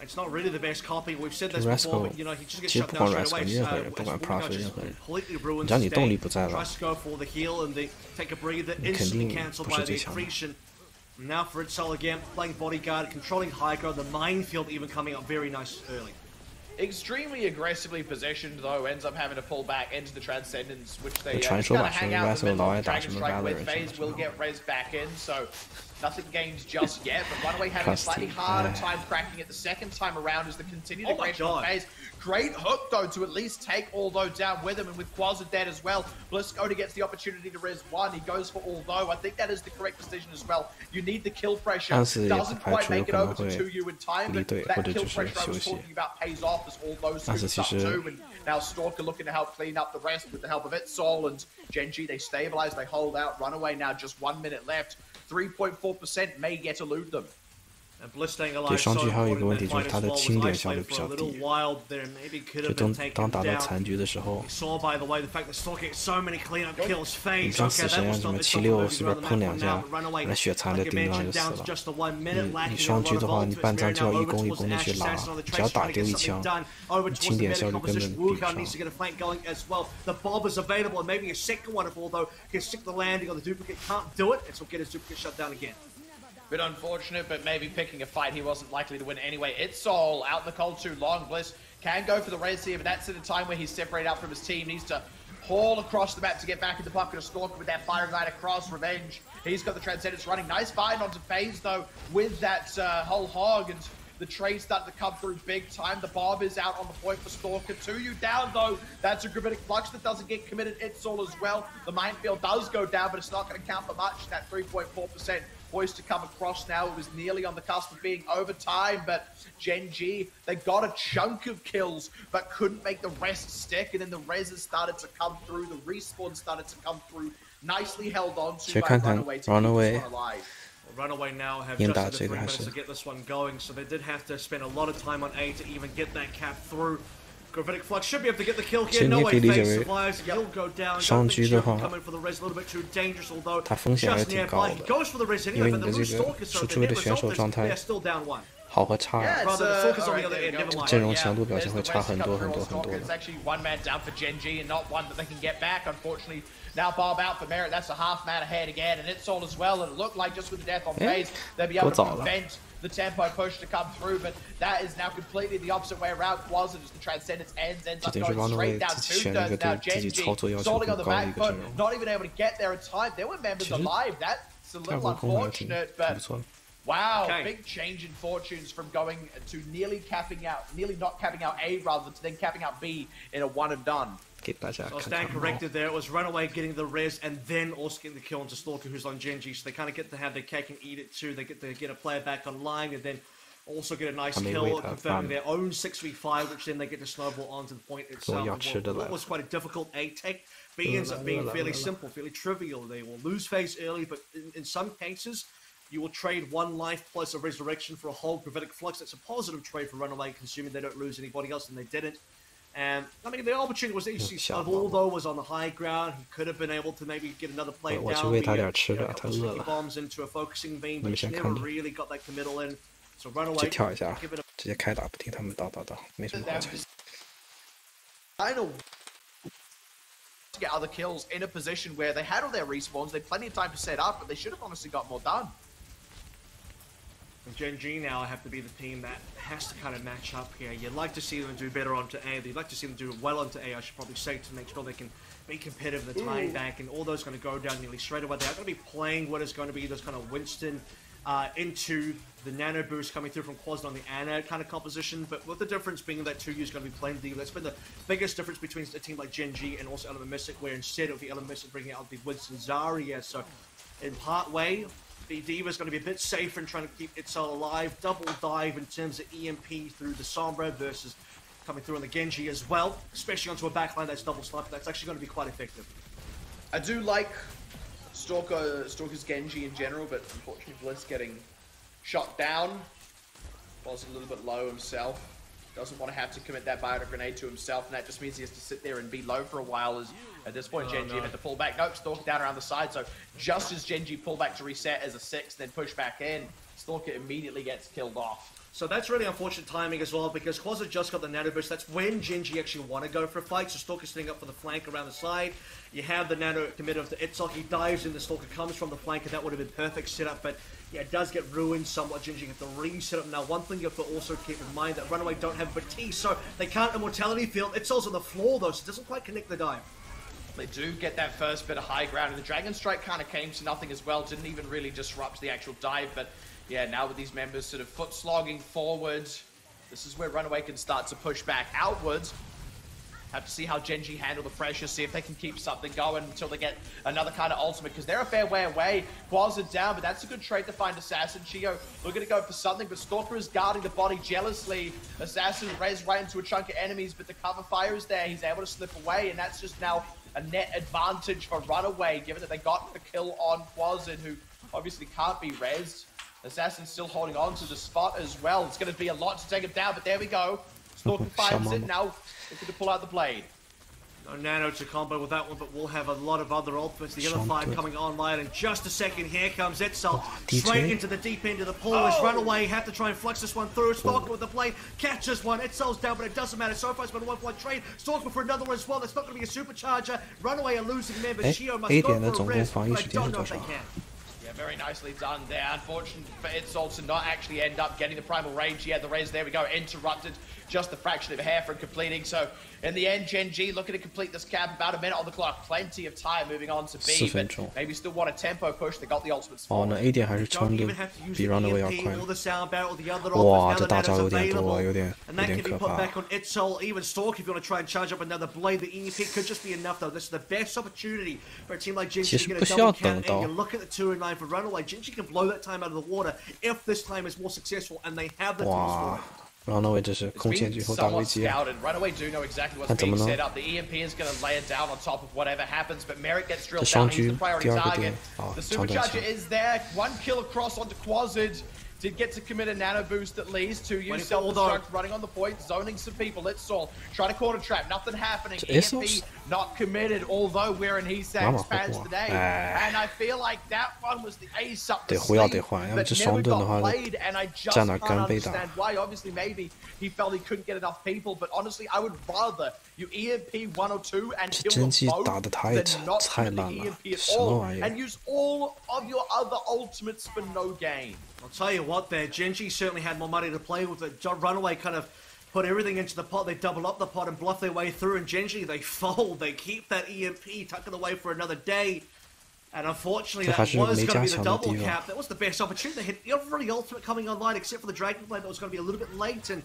it's not really the best copy. We've said this before, but you know, he just gets shut down straight away. Completely ruins his day. Tries to go for the heal and they take a breather, instantly cancelled by the accretion. Now for Insol again, playing bodyguard, controlling high ground, the minefield even coming up very nice early. Extremely aggressively positioned, though, ends up having to pull back into the Transcendence, which they just kind of hang out in the middle of Dragon Strike with. FaZe will get res back in, so nothing gained just yet, but Runaway having a slightly harder time cracking it the second time around as the continued aggression of FaZe. Great hook, though, to at least take Although down with him, and with Quasar dead as well. Blizzcode gets the opportunity to res 1. He goes for Although. I think that is the correct decision as well. You need the kill pressure. Doesn't quite make it over to 2U in time, but that kill pressure I was talking about pays off as Although suits up too. And now Stalker looking to help clean up the rest with the help of Insol and Gen G. They stabilize, they hold out. Runaway now just 1 minute left. 3.4% may get elude them. 对双狙还有一个问题就是它的清点效率比较低，就当打到残局的时候，你像死神啊什么76随便碰2下，那血残的顶上就死了。你双狙的话，你半张就要1攻1攻的去拉，只要打丢1枪，你清点效率根本比不上。Bit unfortunate, but maybe picking a fight he wasn't likely to win anyway. It's all out in the cold too long. Bliss can go for the res here, but that's at a time where he's separated out from his team. Needs to haul across the map to get back in the pocket of Stalker with that firing line across. Revenge. He's got the Transcendence running. Nice find onto FaZe, though, with that whole hog. And the trade starting to come through big time. The Bob is out on the point for Stalker. 2U down, though. That's a Gravitic Flux that doesn't get committed. It's all as well. The minefield does go down, but it's not going to count for much. That 3.4%. Poised to come across now. It was nearly on the cusp of being overtime, but Gen G, they got a chunk of kills, but couldn't make the rest stick, and then the reses started to come through, the respawn started to come through, nicely held on to by Runaway to keep this one alive. Runaway now have just under 3 minutes to get this one going, so they did have to spend a lot of time on A to even get that cap through. Gravitic Flux should be able to get the kill here. No way FaZe survives. He'll go down. 上狙的话，它风险还挺高的，因为你的这个输出的选手状态好和差，阵容强度表现会差很多的。Now Bob out for Merritt, that's a half man ahead again, and it's all as well, and it looked like just with the death on phase, they'll be able to prevent the tempo push to come through, but that is now completely the opposite way around. Quasar, as the Transcendence ends up going straight down 2/3 now. Genji stalling on the back foot, not even able to get there in time. There were members alive, that's a little unfortunate, but wow, big change in fortunes from going to nearly not capping out A rather than then capping out B in a one and done. So stand corrected there. It was Runaway getting the res and then also getting the kill onto Stalker, who's on Genji. So they kind of get to have their cake and eat it too. They get to get a player back online and then also get a nice kill, confirming their own 6v5, which then they get to snowball onto the point itself. What was quite a difficult A tech, B ends up being fairly simple, fairly trivial. They will lose phase early, but in some cases, you will trade one life plus a resurrection for a whole gravitic flux. That's a positive trade for Runaway, assuming they don't lose anybody else, and they didn't. And I mean, the opportunity was easy. Although was on the high ground, he could have been able to maybe get another play down. Bombs into a focusing beam, but he never really got that committal in. So Runaway. 跳一下，直接开打，不听他们叨，没什么好猜。Kind of to get other kills in a position where they had all their respawns, they had plenty of time to set up, but they should have honestly got more done. And Genji now have to be the team that has to kind of match up here. You'd like to see them do better onto A. You'd like to see them do well onto A, I should probably say, to make sure they can be competitive in the time back. And all those going to go down nearly straight away. They're going to be playing what is going to be those kind of Winston into the nano boost coming through from Quasar on the Ana kind of composition. But with the difference being that 2U is going to be playing D. That's been the biggest difference between a team like Genji and also Element Mystic, where instead of the Element Mystic bringing out the Winston Zarya. So in part way, the D.Va is going to be a bit safer in trying to keep itself alive. Double dive in terms of EMP through the Sombra versus coming through on the Genji as well, especially onto a backline that's double sniper. That's actually going to be quite effective. I do like Stalker's Genji in general, but unfortunately Bliss getting shot down. Was a little bit low himself. Doesn't want to have to commit that bionic grenade to himself, and that just means he has to sit there and be low for a while. As at this point, Genji had to pull back. Nope, Stalker down around the side. So just as Genji pull back to reset as a 6, then push back in, Stalker immediately gets killed off. So that's really unfortunate timing as well, because Quasar just got the nano burst. That's when Genji actually want to go for a fight. So Stalker sitting up for the flank around the side. You have the nano committed to Itzhak. He dives in, the Stalker comes from the flank, and that would have been perfect setup. But yeah, it does get ruined somewhat. Genji have to reset up. Now, one thing you have to also keep in mind that Runaway don't have Batiste, so they can't immortality field. Itzhal's on the floor though, so it doesn't quite connect the dive. They do get that first bit of high ground, and the Dragon Strike kind of came to nothing as well. Didn't even really disrupt the actual dive, but yeah, now with these members sort of foot slogging forward, this is where Runaway can start to push back outwards. Have to see how Genji handle the pressure, see if they can keep something going until they get another kind of ultimate, because they're a fair way away. Quasar down, but that's a good trade to find Assassin. Chiyo looking to go for something, but Stalker is guarding the body jealously. Assassin res right into a chunk of enemies, but the cover fire is there. He's able to slip away, and that's just now a net advantage for Runaway, given that they got the kill on Quasar, who obviously can't be rezzed. Assassin's still holding on to the spot as well. It's going to be a lot to take him down, but there we go. Stalker finds it, now looking to pull out the blade. No nano to combo with that one, but we'll have a lot of other ultimates. The other 5 coming online in just a second. Here comes Itzel, straight into the deep end of the pool. As Runaway have to try and flex this one through. Stalker with the blade, catches one. Itzel's down, but it doesn't matter. So far it's been a 1-point trade. Stalker for another one as well. That's not going to be a supercharger. Runaway a losing member. Shio must go for a risk, but I don't know if they can. Yeah, very nicely done there. Unfortunate for Itzel to not actually end up getting the primal rage. Yeah, the res, there we go, interrupted. Just a fraction of a hair from completing. So in the end, Genji looking to complete this cap. About a minute on the clock. Plenty of time moving on to B. But maybe still want a tempo push. They got the ultimate spot. 哦，那 A 点还是冲的比 Runaway 要快。哇，这大招有点多，有点可怕。Even Stalk, if you want to try and charge up another blade, the EMP could just be enough though. This is the best opportunity for a team like Genji to get a double count. And you look at the 2-9 for Runaway. Genji can blow that time out of the water if this time is more successful, and they have the tools for it. Runaway 这是空前巨后大危机。Runaway do know exactly what's being set up. The EMP is going to lay it down on top of whatever happens, but Merritt gets drilled down. He's the priority target. The supercharger is there. 1 kill across onto Quasar. Did get to commit a nano boost at least. 2U self-destruct running on the point, zoning some people. It's all trying to corner trap. Nothing happening. EMP not committed, although we're in Hisak's fans today. And I feel like that one was the ace up the sleeve that never got played, and I just can't understand why. Obviously, maybe he felt he couldn't get enough people, but honestly, I would rather you EMP 1 or 2 and kill them both than not commit the EMP at all and use all of your other ultimates for no gain. I'll tell you what there, Genji certainly had more money to play with. Runaway kind of put everything into the pot, they double up the pot and bluff their way through, and Genji, they fold, they keep that EMP, tuck it away for another day. And unfortunately, that was going to be the double cap. That was the best opportunity. They had every ultimate coming online except for the Dragon Blade that was going to be a little bit late. And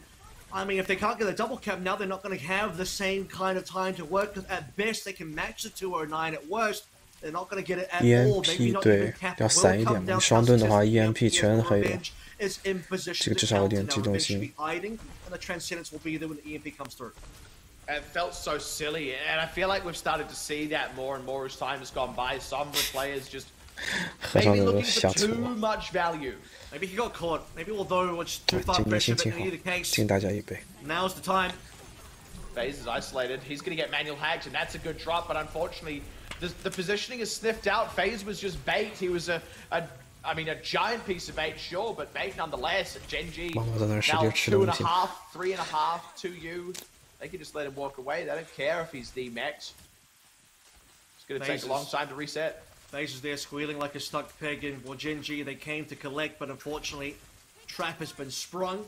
I mean, if they can't get the double cap now, they're not going to have the same kind of time to work. Because at best, they can match the 209. At worst, they're not going to get it at all. Maybe not even cap. It will come down to EMP is in position to counter now, eventually hiding, and the Transcendence will be there when the EMP comes through. It felt so silly, and I feel like we've started to see that more and more as time has gone by. Some players just maybe looking for too much value. Maybe he got caught. Maybe although it's too far pressure, but in either case, now's the time. FaZe is isolated. He's going to get manual hacked, and that's a good drop, but unfortunately, the positioning is sniffed out. FaZe was just bait. He was a giant piece of bait, sure, but bait nonetheless. Genji, now 2.5, 3.5 to you. They can just let him walk away. They don't care if he's D-max. It's going to take a long time to reset. FaZe is there squealing like a stuck peg, and well, Genji, they came to collect, but unfortunately, trap has been sprung.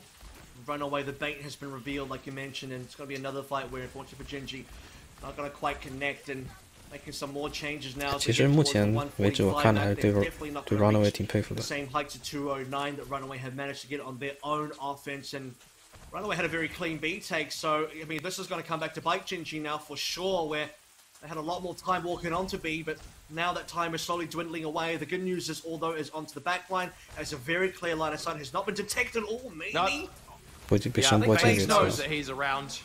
Runaway, the bait has been revealed, like you mentioned, and it's going to be another fight where, unfortunately for Genji, not going to quite connect, and making some more changes now. 其实目前为止，我看的还是对 Runaway 挺佩服的。 Same heights of 209 that Runaway have managed to get on their own offense, and Runaway had a very clean B take. So I mean, this is going to come back to bite Genji now for sure. Where they had a lot more time walking onto B, but now that time is slowly dwindling away. The good news is, although it's onto the back line, has a very clear line of sight, has not been detected. Oh, maybe. Yeah, I think FaZe knows that he's around.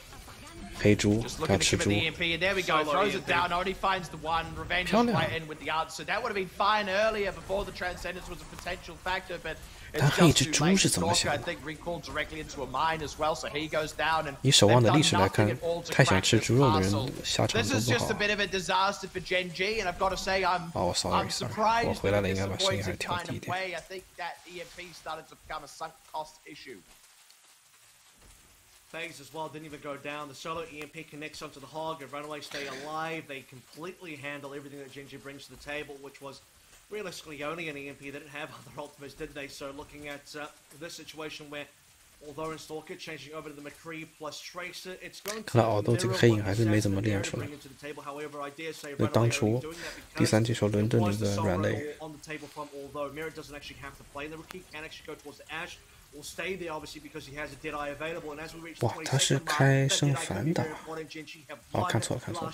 黑猪， Just looking to commit the EMP, and there we go. Throws it down, only finds the one. Revenge is right in with the answer. That would have been fine earlier before the Transcendence was a potential factor, but it's just too late. Stalker, I think, recalled directly into a mine as well, so he goes down. And 以守望的历史来看，太想吃猪肉的人下场都 This is 不 just a 好。 bit of a disaster for Genji, and I've got to say I'm surprised 我回来了，应该把声音还 disappointed 是调 kind 低一 of 点。 way. I think that EMP started to become a sunk cost issue. FaZe as well didn't even go down. The solo EMP connects onto the Hog, and Runaway stay alive. They completely handle everything that Genji brings to the table, which was realistically only an EMP. They didn't have other ultimates, did they? So looking at this situation where, although in Stalker changing over to the McCree plus Tracer, it's going to 看到奥豆这个黑影还是没怎么练出来。 However, I dare say 那当初第三季时候伦敦那个软肋。 Although Mirror doesn't actually have to play the rookie, can actually go towards the Ash. Will stay there obviously because he has a Deadeye available, and as we reach the 哇，他是开生凡的。哦，看错了，看错了，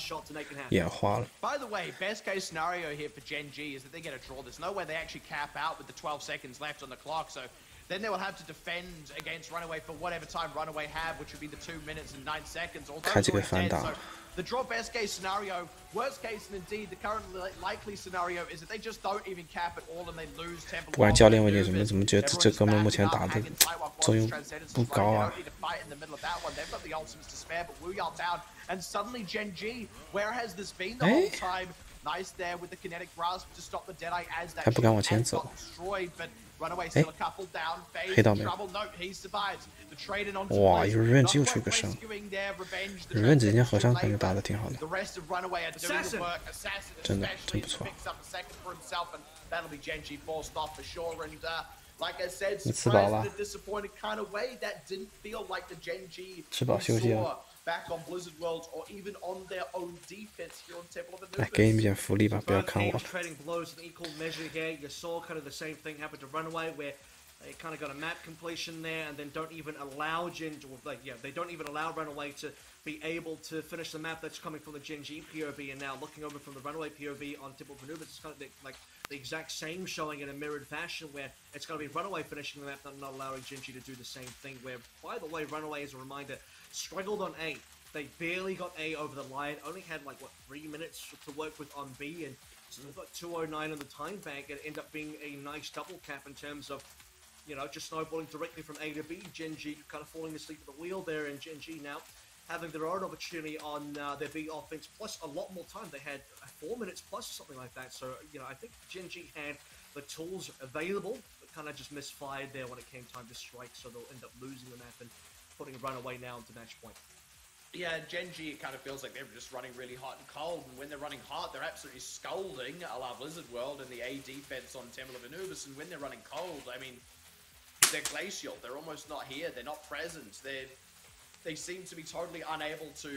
眼花了。 By the way, best case scenario here for Genji is that they get a draw. There's no way they actually cap out with the 12 seconds left on the clock, so then they will have to defend against Runaway for whatever time Runaway have, which would be the 2 minutes and 9 seconds. 开这个反打。 The draw best case scenario, worst case, and indeed the current likely scenario is that they just don't even cap at all and they lose tempo. 不管教练问你怎么觉得这哥们目前打的作用不高啊？ And suddenly Genji, where has this been the whole time? Nice there with the kinetic grasp to stop the Deadeye as that got destroyed, but Runaway still a couple down. FaZe in trouble. No, he survives. The trade in onto 哇，有人就出一个声，人之前合唱感觉打得挺好的，真的真不错。 Like I said, 你吃饱了？ disappointed kind of way that didn't feel like the Genji 吃饱休息了。 back on Blizzard Worlds or even on their own defense here on Temple of the 来给你们点福利吧，不要看我。 Trading blows in equal measure here. You saw kind of the same thing happen to Runaway, where they kind of got a map completion there, and then don't even allow they don't even allow Runaway to be able to finish the map that's coming from the Genji POV, and now looking over from the Runaway POV on Temple of Maneuvers, it's kind of like the exact same showing in a mirrored fashion, where it's going to be Runaway finishing the map, not allowing Genji to do the same thing, where, by the way, Runaway, as a reminder, struggled on A. They barely got A over the line, only had, 3 minutes to work with on B, and still got 209 in the time bank, and end up being a nice double cap in terms of, just snowballing directly from A to B. Genji kind of falling asleep at the wheel there, and Genji now having their own opportunity on their B offense, plus a lot more time. They had 4 minutes plus or something like that. So, I think Genji had the tools available, but kind of just misfired there when it came time to strike, so they'll end up losing the map and putting Runaway now into match point. Yeah, Genji, it kind of feels like they're just running really hot and cold, and when they're running hot, they're absolutely scolding a la Blizzard World and the A defense on Temple of Anubis, and when they're running cold, I mean, they're glacial. They're almost not here. They're not present. They seem to be totally unable to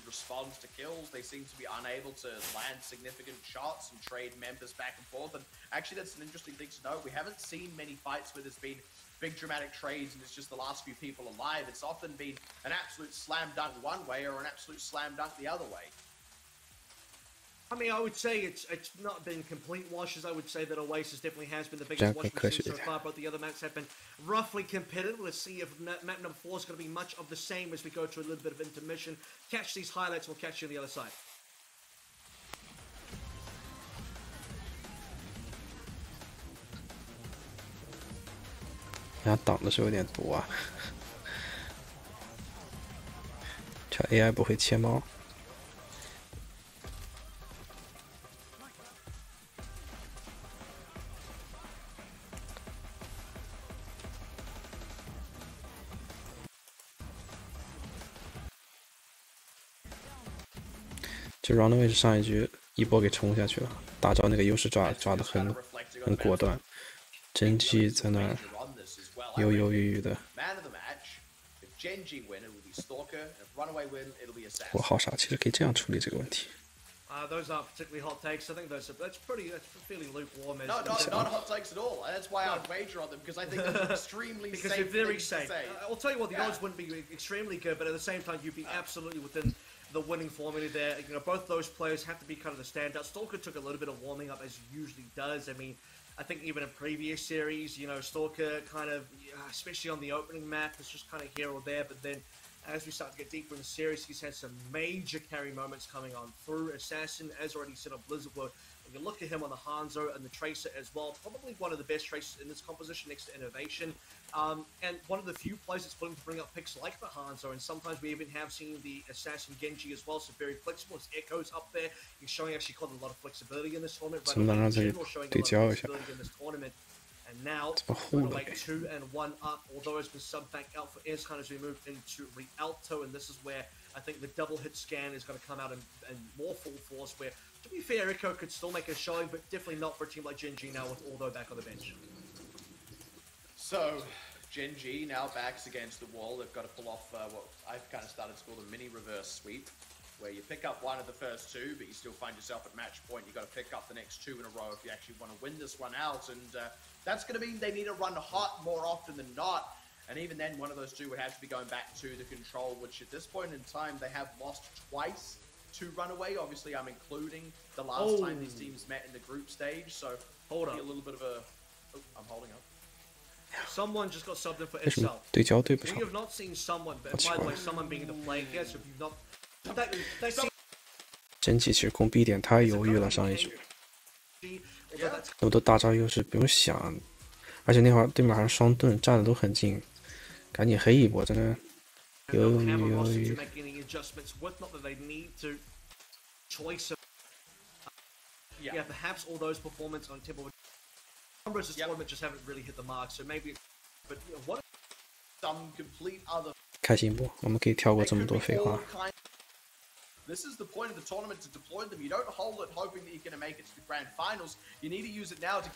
respond to kills. They seem to be unable to land significant shots and trade members back and forth. And actually, that's an interesting thing to note. We haven't seen many fights where there's been big dramatic trades and it's just the last few people alive. It's often been an absolute slam dunk one way or an absolute slam dunk the other way. I mean, I would say it's not been complete washes. I would say that Oasis definitely has been the biggest wash we've seen so far, but the other maps have been roughly competitive. Let's see if map number 4 is going to be much of the same as we go to a little bit of intermission. Catch these highlights, we'll catch you on the other side. 人家挡的是有点多啊，这 AI 不会切猫。就 Runaway 是上一局一波给冲下去了，大招那个优势抓得很果断，真机在那儿犹犹豫豫的。我好傻，其实可以这样处理这个问题。Those aren't particularly hot takes. I think that's fairly lukewarm. No, not hot takes at all. That's why I'd wager on them, because I think they're extremely because safe. Because they're very safe. I'll tell you what, the odds wouldn't be extremely good, but at the same time, you'd be absolutely within the winning formula there. Both those players have to be kind of the standout. Stalker took a little bit of warming up, as he usually does. I mean, I think even in previous series, Stalker kind of, especially on the opening map, is just kind of here or there, but then as we start to get deeper in the series, he's had some major carry moments coming on through. Assassin, as already said on Blizzard World, when you look at him on the Hanzo and the Tracer as well, probably one of the best Tracers in this composition next to Innovation. And one of the few players that's willing to bring up picks like the Hanzo, and sometimes we even have seen the Assassin Genji as well, so very flexible. His Echo's up there. He's showing actually quite a lot of flexibility in this tournament. Right, in general, showing a lot of flexibility in this tournament. And now, Runaway 2 and 1 up, although has been subbed back out for Escan as we move into Rialto, and this is where I think the double hit scan is going to come out in more full force, where, to be fair, Echo could still make a showing, but definitely not for a team like Genji now with Aldo back on the bench. So, Genji now backs against the wall. They've got to pull off what I've kind of started to call the mini reverse sweep, where you pick up one of the first two, but you still find yourself at match point. You've got to pick up the next two in a row if you actually want to win this one out, and that's going to mean they need to run hot more often than not. And even then, one of those two would have to be going back to the control, which at this point in time, they have lost twice to Runaway. Obviously, I'm including the last time these teams met in the group stage, so hold on. A little bit of a... Oh, I'm holding up. Someone just got subbed in for itself. We have not seen someone, but by the way, someone being the play here, so if you've not... 真气其实攻 B 点太犹豫了，上一局。那么多大招优势不用想，而且那会儿对面还是双盾，站的都很近，赶紧黑一波，在那犹豫。Yeah, perhaps all those performances on Temple numbers this tournament just haven't really hit the mark, so maybe. But what some complete other. 开心不？我们可以跳过这么多废话。This is the point of the tournament to deploy them. You don't hold it hoping that you're going to make it to the grand finals. You need to use it now to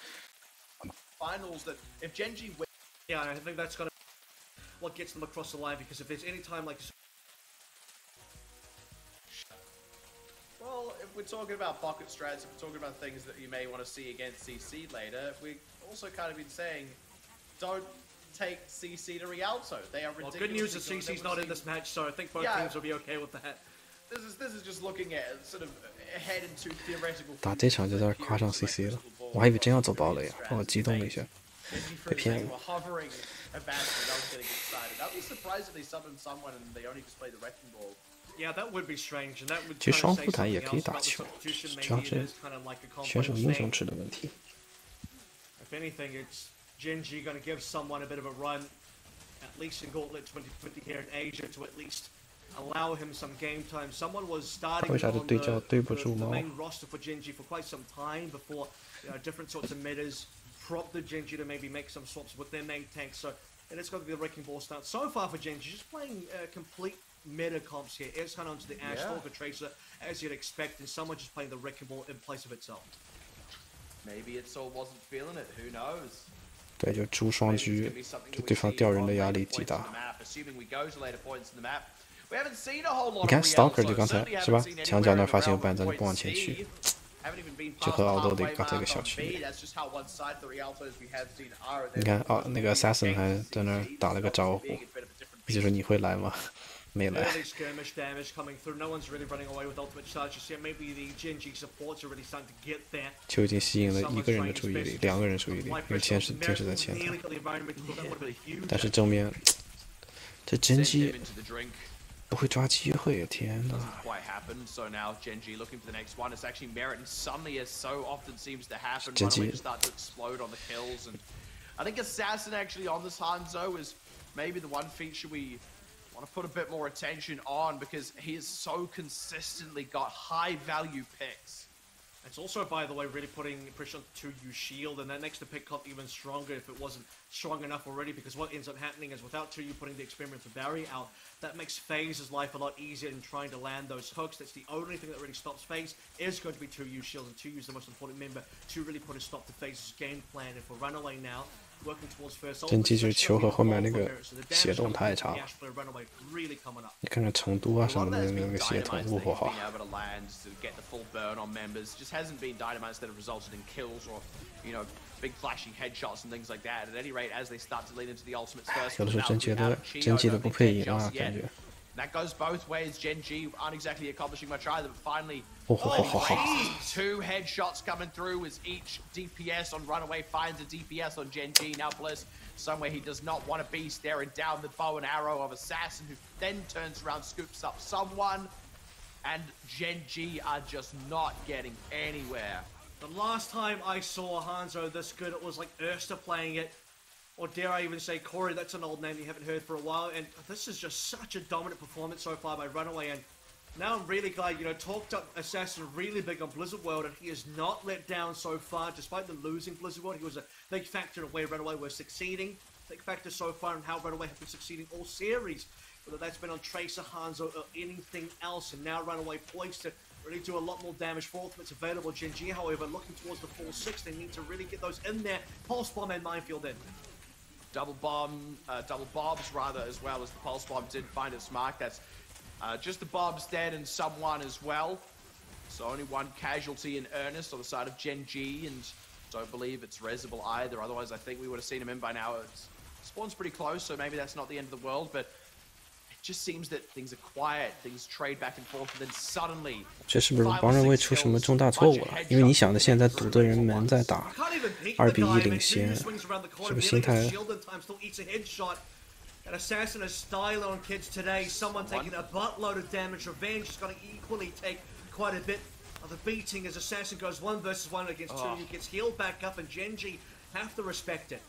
finals. That if Genji wins, yeah, I think that's gonna what gets them across the line, because if there's any time like, well, if we're talking about pocket strats, if we're talking about things that you may want to see against CC later, we also kind of been saying, don't take CC to Rialto. They are ridiculous. Well, good news that CC's not in this match, so I think both teams will be okay with that. This is just looking at sort of ahead into theoretical. 打这场就在这夸上 CC 了，我还以为真要走堡垒啊，让我激动了一下，被骗了。Yeah, that would be strange, and that would. 其实双副台也可以打球，主要是选手英雄池的问题。If anything, it's Genji going to give someone a bit of a run, at least in Gauntlet 2020 here in Asia, to at least allow him some game time. Someone was starting 为啥这 on 对焦对不 the 住猫？ main roster for Genji for quite some time before different sorts of metas prompted Genji to maybe make some swaps with their main tank. So it is going to be the Wrecking Ball start. So far for Genji, just playing complete meta comps here. Ezhan onto the Ash Stalker Tracer, as you'd expect, and someone just playing the Wrecking Ball in place of itself. Maybe it's all wasn't feeling it. Who knows? 对，就猪双狙，就对方吊人的压力极大。你看 Stalker 就刚才是吧？墙角那儿发现有板子就不往前去，就和奥豆的刚才一个小区别。你看啊，那个 Assassin 还在那儿打了个招呼，也就是说你会来吗？没来。就已经吸引了一个人的注意力，2个人注意力，因为天使在前头。但是正面，这真机不会抓机会，天哪！真机。I think Assassin actually on this Hanzo is maybe the one feature we want to put a bit more attention on because he has so consistently got high value picks. It's also, by the way, really putting pressure on 2U shield, and that makes the pick comp even stronger if it wasn't strong enough already, because what ends up happening is without 2U putting the experimental barrier out, that makes FaZe's life a lot easier in trying to land those hooks. That's the only thing that really stops FaZe is going to be 2U shields, and 2U is the most important member to really put a stop to FaZe's game plan. And for Runaway now, 真机就是球和后面那个协同太差了，你看看成都啊什么的那个协同，哇！ Big flashing headshots and things like that. At any rate, as they start to lean into the ultimate first, 有的时候真机的不配赢啊，感觉。 That goes both ways. Genji aren't exactly accomplishing much either, but finally, 2 headshots coming through as each DPS on Runaway finds a DPS on Genji. Now Bliss, somewhere he does not want to be, staring down the bow and arrow of Assassin, who then turns around, scoops up someone, and Genji are just not getting anywhere. The last time I saw Hanzo this good, it was like Erster playing it. Or dare I even say Corey, that's an old name you haven't heard for a while. And this is just such a dominant performance so far by Runaway. And now I'm really glad, talked up Assassin really big on Blizzard World. And he is not let down so far. Despite them losing Blizzard World, he was a big factor in the way Runaway was succeeding. Big factor so far in how Runaway have been succeeding all series. Whether that's been on Tracer, Hanzo, or anything else. And now Runaway poised to really do a lot more damage for ultimates available. Genji, however, looking towards the 4-6, they need to really get those in there. Pulse Bomb and Minefield in. Double bombs rather, as well as the pulse bomb did find its mark. That's just the bombs dead and someone as well. So only one casualty in earnest on the side of Genji, and don't believe it's Resible either. Otherwise, I think we would have seen him in by now. It's spawn's pretty close, so maybe that's not the end of the world, but it just seems that things are quiet, things trade back and forth, and then suddenly. 这是不是王认为出什么重大错误了？因为你想的现在堵的人门在打，2-1领先，是不是心态？ An Assassin is style on kids today. Someone taking a buttload of damage. Revenge is going to equally take quite a bit of the beating as Assassin goes 1 versus 1 against 2. He gets healed back up, and Genji have to respect it.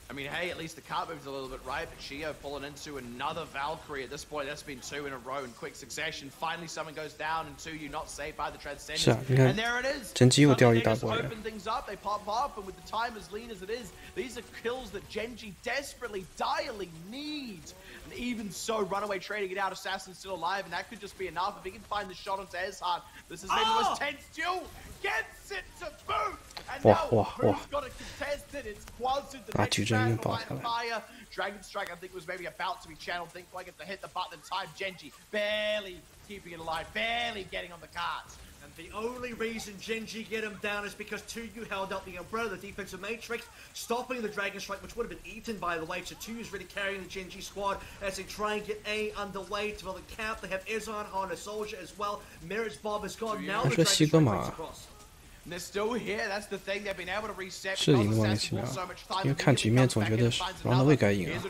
I mean, hey, at least the cart moves a little bit right, but Shio pulling into another Valkyrie. At this point, that's been 2 in a row in quick succession. Finally, someone goes down, and 2U not saved by the Transcendence. And there it is. 真机又掉一大 They 波 just 人。 open things up, they pop off, and with the time as lean as it is, these are kills that Genji desperately, direly needs. And even so, Runaway trading it out, Assassin's still alive, and that could just be enough. If he can find the shot onto Ezhan, this is maybe the most tense duel. Gets it to boot! And now, who's got to contest it? It's Quazzed, the next man on fire. Dragon Strike, I think, was maybe about to be channeled. Think like it to hit the button in time. Genji barely keeping it alive, barely getting on the cards. And the only reason Genji get him down is because 2U held up the umbrella, the defensive matrix, stopping the Dragon Strike, which would have been eaten, by the way. So 2U's really carrying the Genji squad as they try and get A underway to the cap. They have Ezhan on a soldier as well. Mirror's Bob is gone. Now the Dragon Strike breaks across. And they're still here. That's the thing. They've been able to reset. 是赢莫名其妙，因为看局面总觉得是 Runaway 该赢啊。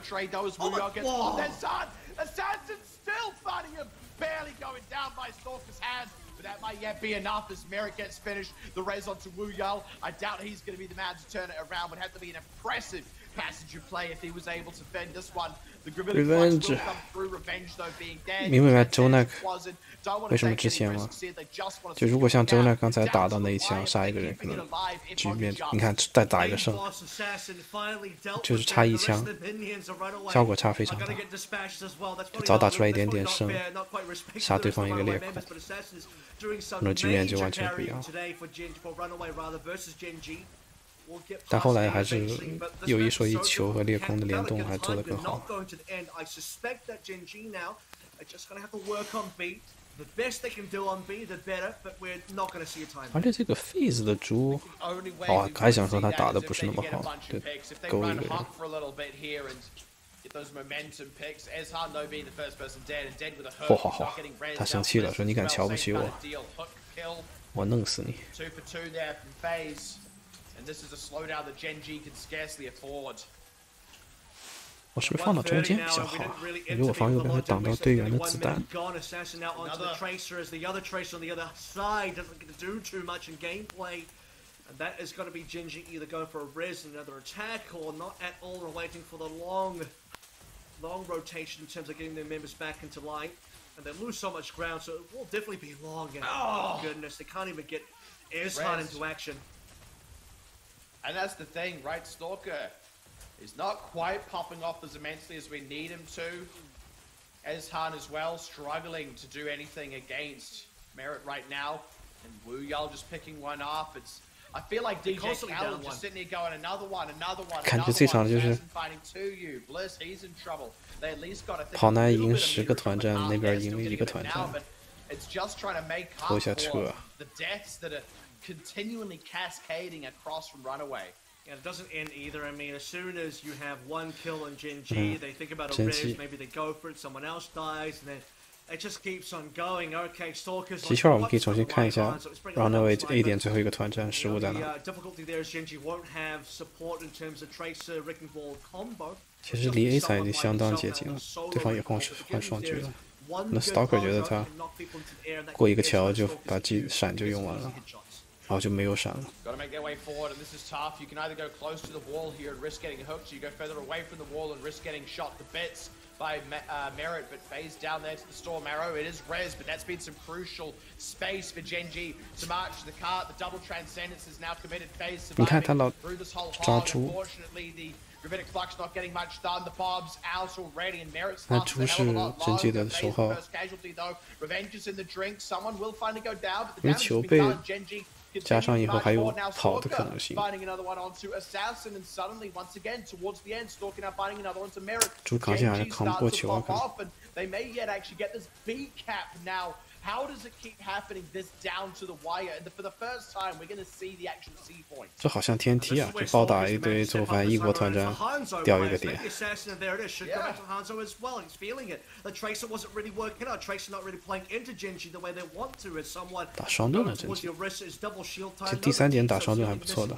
Assassin still fighting him, barely going down by Stalker's hands. But that might yet be enough as Merrick gets finished. The res onto Wu Yul. I doubt he's going to be the man to turn it around. Would have to be an impressive Revenge， 明白周奈为什么之前吗？就如果像周奈刚才打到那一枪杀一个人，可能局面你看再打一个胜，就是差一枪，效果差非常大，就早打出来一点点胜，杀对方一个裂口，那局面就完全不一样了。但后来还是有一说一，球和裂空的联动还做得更好。而且这个 Phase 的猪，还想说他打的不是那么好，对，勾一个人。嚯，他生气了，说你敢瞧不起我，我弄死你。我是不是放到中间比较好？因为我放右边会挡到队员的子弹。And that is going to be Genji either going for a res and another attack, or not at all, and waiting for the long rotation in terms of getting their members back into line. And they lose so much ground, so it will definitely be long. And oh goodness, they can't even get Ezhan into action. And that's the thing, right? Stalker is not quite popping off as immensely as we need him to. Ezhan as well, struggling to do anything against Merit right now. And Wu Yao just picking one off. I feel like DJ Khaled just sitting here going another one. 感觉这场就是跑男赢10个团战，那边赢1个团战，拖一下车。Continually cascading across from Runaway. And it doesn't end either. I mean, as soon as you have one kill on Genji, they think about a res, maybe they go for it, someone else dies, and then it just keeps on going. Okay, Stalkers. 其实我们可以重新看一下 Runaway A 点最后一个团战失误在哪。Difficulty there is Genji won't have support in terms of Tracer, Wrecking Ball combo. 其实离 A 赛已经相当接近了，对方也换双狙了。那 Stalker 觉得他过一个桥就把闪就用完了。然后就没有闪了。Got to make their way forward, and this is tough. You can either go close to the wall here and risk getting hooked, or you go further away from the wall and risk getting shot to bits by Merit, but phase down there to the Storm Arrow. It is res, but that's been some crucial space for Genji to march to the cart. The double transcendence is now committed. Phase surviving through this whole hog. Unfortunately, the Gravitic Flux not getting much done. The Bob's out already, and Merit's lost a hell of a lot longer. Phase the first casualty though. Revenge is in the drink. Someone will finally go down, but the damage has been done. Genji加上以后还有跑的可能性。猪扛下来扛不过球啊！How does it keep happening this down to the wire? And for the first time, we're going to see the actual C point. 这好像天梯啊！就暴打一堆之后，发现异国团战掉一个点。打双盾了，真是。这第3点打双盾还不错的。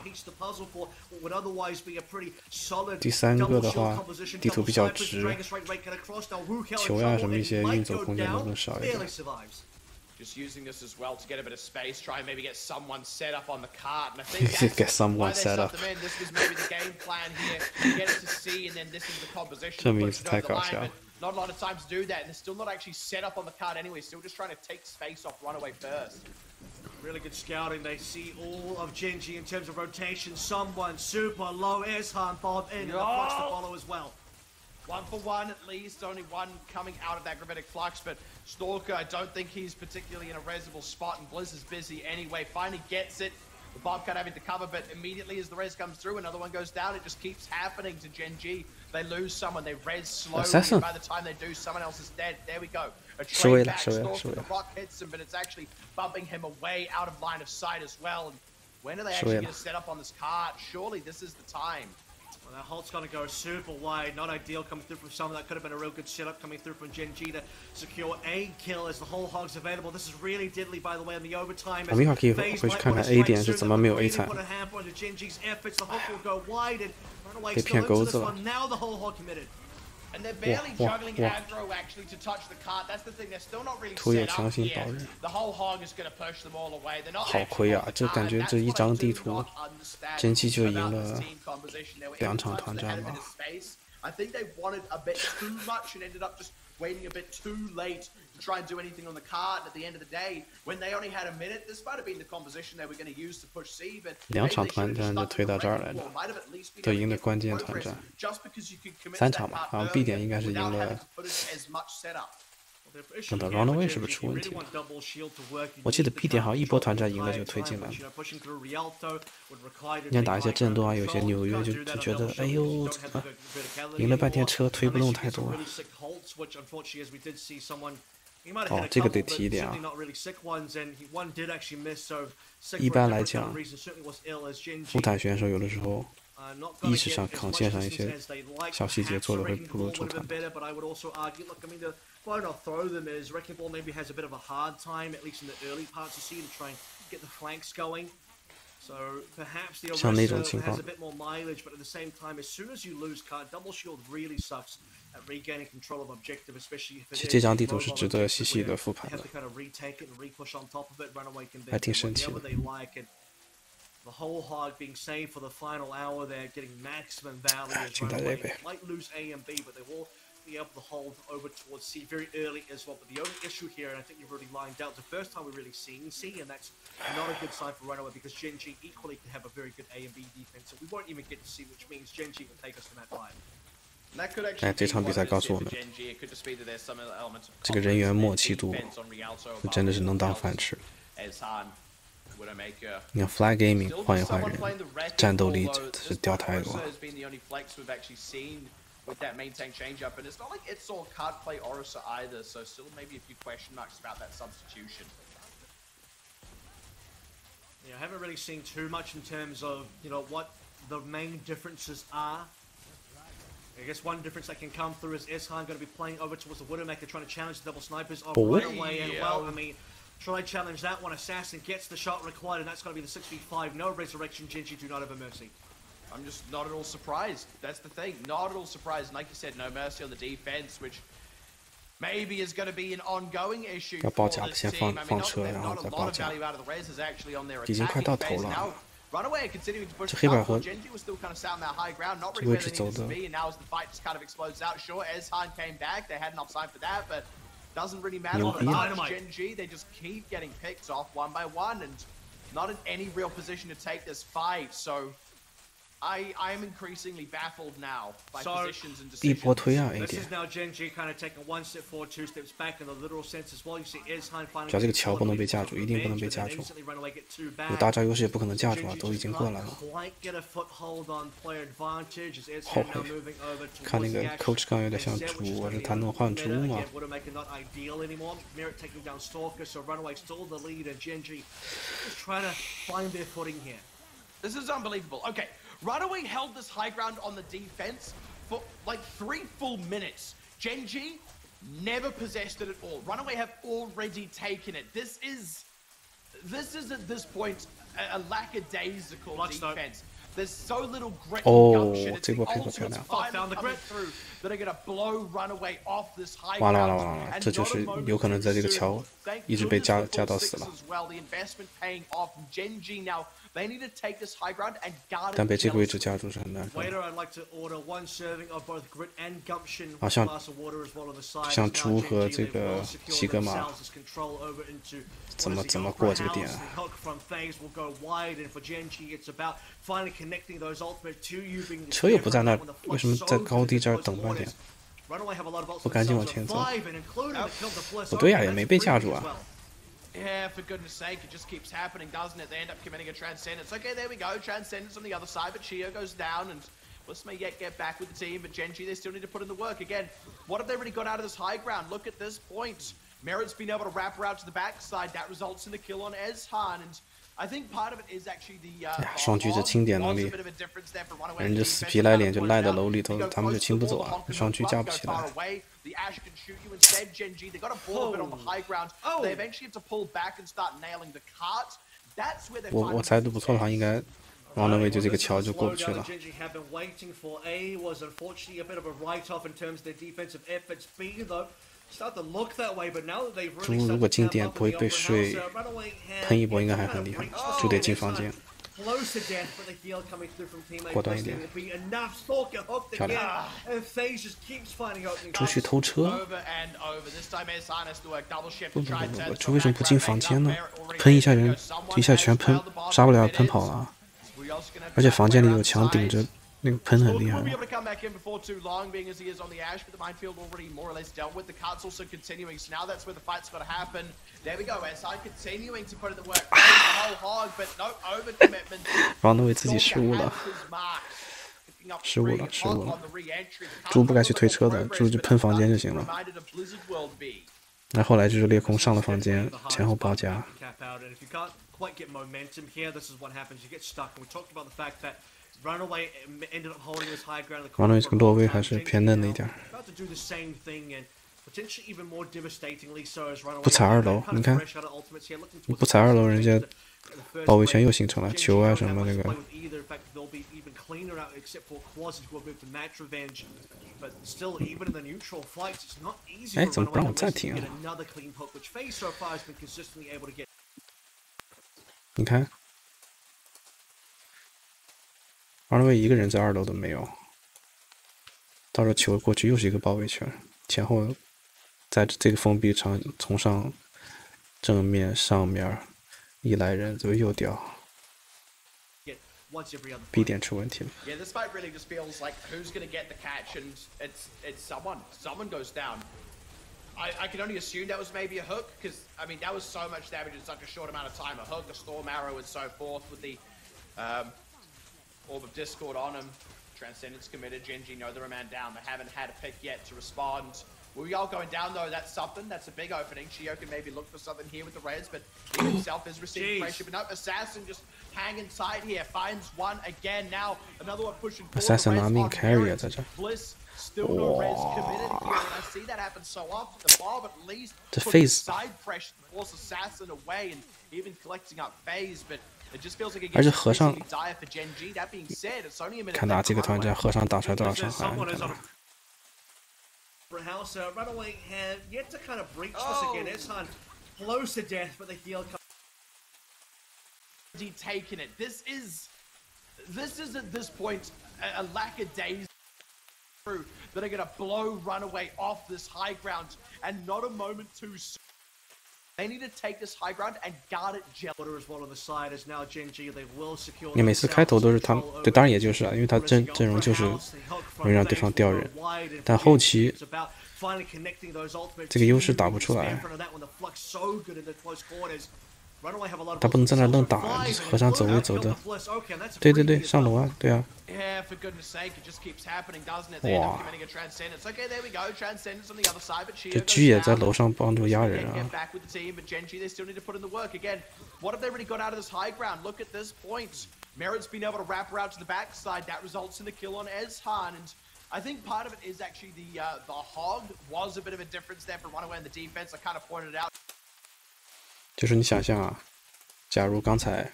第3个的话，地图比较直，球呀什么一些运走空间都更少一点。Just using this as well to get a bit of space, try and maybe get someone set up on the cart. And I think get someone set up. This was maybe the game plan here. Get it to C, and then this is the composition. 这名字太搞笑。 Not a lot of time to do that, and they're still not actually set up on the cart anyway. Still just trying to take space off Runaway first. Really good scouting. They see all of Genji in terms of rotation. Someone super low. Ezhan Bob in, and the Flux to follow as well. 1 for 1 at least, only one coming out of that Gravitic Flux, but Stalker, I don't think he's particularly in a resable spot, and Blizz is busy anyway. Finally gets it. The Bobcat having to cover, but immediately as the res comes through, another one goes down. It just keeps happening to Genji. They lose someone, they res slowly, and by the time they do, someone else is dead. There we go. A trade back, Stalker, the rock hits him, but it's actually bumping him away out of line of sight as well. And when do they actually get set up on this cart? Surely this is the time. Well, that Holt's going to go super wide. Not ideal coming through from someone. That could have been a real good setup coming through from Genji to secure a kill as the whole hog's available. This is really deadly, by the way, in the overtime. 我们一会儿可以回去看看 A 点是怎么没有 A 惨。被骗钩子了。哇！图有强行导人，好亏啊！这感觉这一张地图，真气就赢了2场团战吧。Waiting a bit too late to try and do anything on the card. At the end of the day, when they only had a minute, this might have been the composition they were going to use to push C. But 2场团战就推到这儿来了，都赢了关键团战。3场吧，好像 B 点应该是赢了。等到 Runaway 是不是出问题了？我记得 B 点好像一波团战赢了就推进来了。你看打一些震动啊，有些纽约就觉得，哎呦，怎么赢了半天车推不动太多。哦，这个得提一点啊。一般来讲，副坦选手有的时候意识上、扛线上一些小细节做的会不如主坦。Why not throw them is Wrecking Ball maybe has a bit of a hard time, at least in the early parts of C, to try and get the flanks going. So perhaps the Orisa has a bit more mileage, but at the same time, as soon as you lose card, double shield really sucks at regaining control of objective, especially if it is. 这张地图是值得细细的复盘的，还挺神奇的。The whole hog being saved for the final hour there, getting maximum value as Runaway. Might lose A and B, but they will be able to hold over towards C very early as well. But the only issue here, and I think you've already lined out, the first time we're really seeing C, and that's not a good sign for Runaway because Genji equally can have a very good A and B defense, so we won't even get to C, which means Genji will take us to that fight. 哎，这场比赛告诉我们，这个人员默契度真的是能当饭吃。你看 Fly Gaming 换一换人，战斗力真的是掉太多了。With that maintained change-up, and it's not like Itzel can't play Orisa either, so still maybe a few question marks about that substitution. Yeah, I haven't really seen too much in terms of, you know, what the main differences are. I guess one difference that can come through is Eshan going to be playing over towards the Widowmaker, trying to challenge the double snipers of Runaway, and well, I mean, try challenge that one, Assassin gets the shot required, and that's going to be the 6v5, no resurrection, Genji do not have a mercy. I'm just not at all surprised. That's the thing. Not at all surprised. And like you said, no mercy on the defense, which maybe is going to be an ongoing issue for this team. I mean, not a lot of value out of the reses actually on their attacking phase. Now, Runaway continuing to push the up. Genji was still kind of sat on that high ground, not really where they needed to be. And now as the fight just kind of explodes out, sure, Eshan came back. They had enough time for that, but doesn't really matter much. Genji, they just keep getting picked off one by one and not in any real position to take this fight. So I am increasingly baffled now by positions and decisions. This is now Genji kind of taking one step forward, two steps back in the literal sense as well. You see Eshan finally. 只要这个桥不能被架住，一定不能被架住。有大招优势也不可能架住啊，都已经过来了。后悔，看那个 coach 刚有点像猪，我说他能换猪吗？ This is unbelievable. Okay, Runaway held this high ground on the defense for like 3 full minutes. Genji never possessed it at all. Runaway have already taken it. This is at this point a lackadaisical defense. There's so little grit and gumption. It's the ultimate final coming through that are gonna blow Runaway off this high ground. 完了，这就是有可能在这个桥一直被架到死了。 The investment paying off. Genji now. They need to take this high ground and guard it. 但被这个位置架住是很难受。好像猪和这个西格玛怎么过这个点啊？车又不在那儿，为什么在高地这儿等半天？不赶紧往前走？不对呀，也没被架住啊。 Yeah, for goodness sake, it just keeps happening, doesn't it? They end up committing a Transcendence. Okay, there we go, Transcendence on the other side, but Chio goes down, and Bliss may yet get back with the team, but Genji, they still need to put in the work. Again, what have they really got out of this high ground? Look at this point. Merit's been able to wrap her out to the backside. That results in the kill on Eshan, and I think part of it is actually the 双狙这清点能力，人家死皮赖脸就赖在楼里头，他们就清不走啊，双狙架不起来。 The Ashe can shoot you instead, Genji. They got a ball a bit on the high ground. They eventually have to pull back and start nailing the cart. That's where they 我猜的不错的话，应该 Runaway 就这个桥就过不去了。猪如果进店不会被水喷一波，应该还很厉害。猪得进房间。 果断一点，漂亮！猪去偷车，不，猪为什么不进房间呢？喷一下人，一下全喷，杀不了喷跑了。而且房间里有墙顶着，那个喷很厉害。Runaway 自己失误了，失误了。猪不该去推车的，猪就喷房间就行了。那后来就是裂空上了房间，前后包夹。Runaway 这个落位还是偏嫩了一点。不踩2楼，你看，你不踩2楼，人家包围圈又形成了，球啊什么那个。哎，怎么不让我暂停啊？你看。 Runaway 一个人在2楼都没有，到时候球过去又是一个包围圈，前后在这个封闭场从上正面、上面一来人就又掉 ，B 点出问题了。I can only assume that was maybe a hook, because I mean that was so much damage in such a short amount of time. A hook, a storm arrow, and so forth with the Orb of Discord on him. Transcendence committed. Genji know they're a man down. They haven't had a pick yet to respond. We are going down though. That's something. That's a big opening. Shio can maybe look for something here with the res, but he himself is receiving pressure. But no, Assassin just hanging tight here. Finds one again. Now another one pushing forward. Assassin 拿命 carry 在这。 Still no res committed here, and I see that happen so often. The Bob at least put side pressure to force Assassin away, and even collecting up phase, but it just feels like it 而且 gets 和尚 dire for Genji. That being said, it's only a minute. 看打这个团战，和尚打出来多少伤害？ Runaway had yet to kind of breach this again. Eshan close to death, but the heal comes. Taking it. This is at this point a lackadaisical crew that are going to blow Runaway off this high ground, and not a moment too soon. They need to take this high ground and guard it gently. As well on the side as now Genji they will secure. 你每次开头都是他，对，当然也就是啊，因为他阵容就是容易让对方掉人，但后期这个优势打不出来。他不能在那愣打，和尚走位走的，对对对，上楼啊，对啊。哇！这狙也在楼上帮助压人啊。Merit's been able to wrap her out to the backside. That results in the kill on Ezhan. And I think part of it is actually the hog was a bit of a difference there for Runaway in the defense. I kind of pointed it out. 就是你想象啊，假如刚才，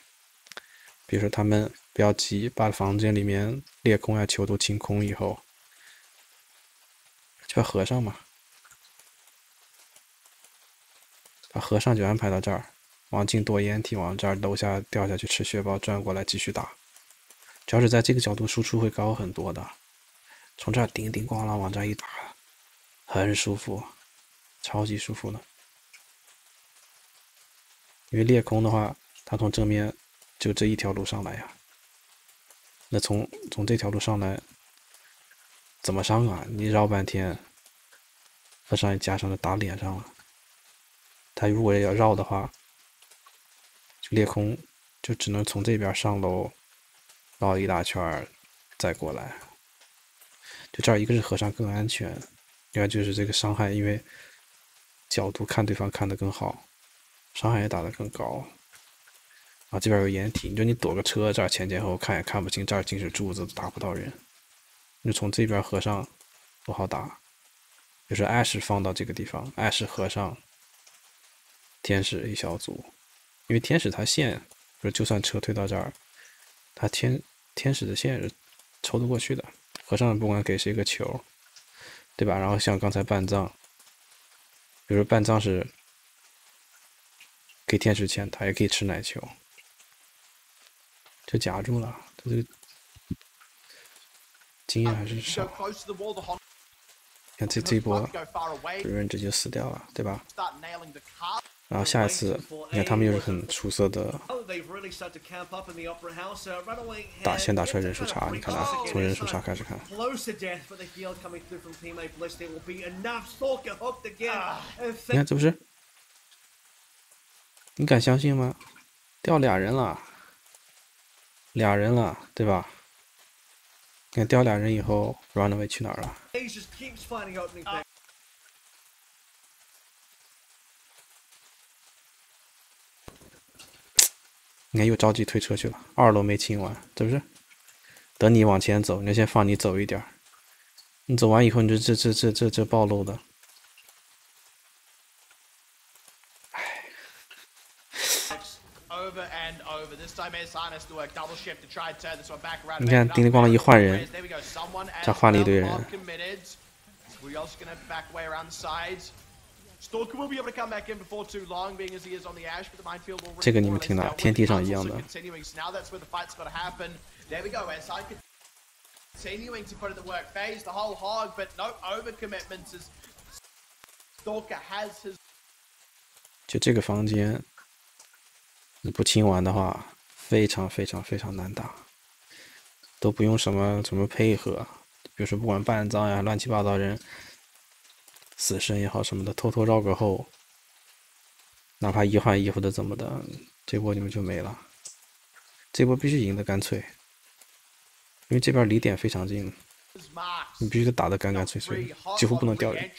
比如说他们不要急，把房间里面裂空啊球都清空以后，就把和尚嘛，把和尚就安排到这儿，往进躲烟梯，往这儿楼下掉下去吃血包，转过来继续打。主要是在这个角度输出会高很多的，从这儿叮叮咣啷往这儿一打，很舒服，超级舒服的。因为裂空的话，他从正面就这一条路上来呀。那从这条路上来，怎么上啊？你绕半天，和尚也加上了打脸上了。他如果要绕的话，就裂空就只能从这边上楼，绕一大圈再过来。就这儿一个是和尚更安全，另外就是这个伤害，因为角度看对方看得更好。伤害也打得更高，啊，这边有掩体，你说你躲个车，这儿前前后后看也看不清，这儿尽是柱子，打不到人。你从这边和尚不好打，就是艾什放到这个地方，艾什和尚，天使一小组，因为天使他线，就算车推到这儿，他天使的线是抽得过去的，和尚不管给谁个球，对吧？然后像刚才半藏，比如说半藏是给天使钱，他也可以吃奶球，就夹住了，他这个经验还是少。看这一波，有人直接死掉了，对吧？然后下一次，你看他们又是很出色的先打出来人数差，你看他从人数差开始看。你看这不是？你敢相信吗？掉俩人了，对吧？你看掉俩人以后 ，Runaway 去哪儿了？你看又着急推车去了，2楼没清完，这不是？等你往前走，你先放你走一点，你走完以后，你这暴露的，唉。你看叮铃咣啷一换人，这换了一堆人。这个你们听了，天梯上一样的。就这个房间，你不清完的话，非常难打，都不用什么配合，比如说不管半藏呀、乱七八糟人。死神也好什么的，偷偷绕个后，哪怕一换衣服的怎么的，这波你们就没了。这波必须赢得干脆，因为这边离点非常近，你必须得打得干脆，几乎不能掉人。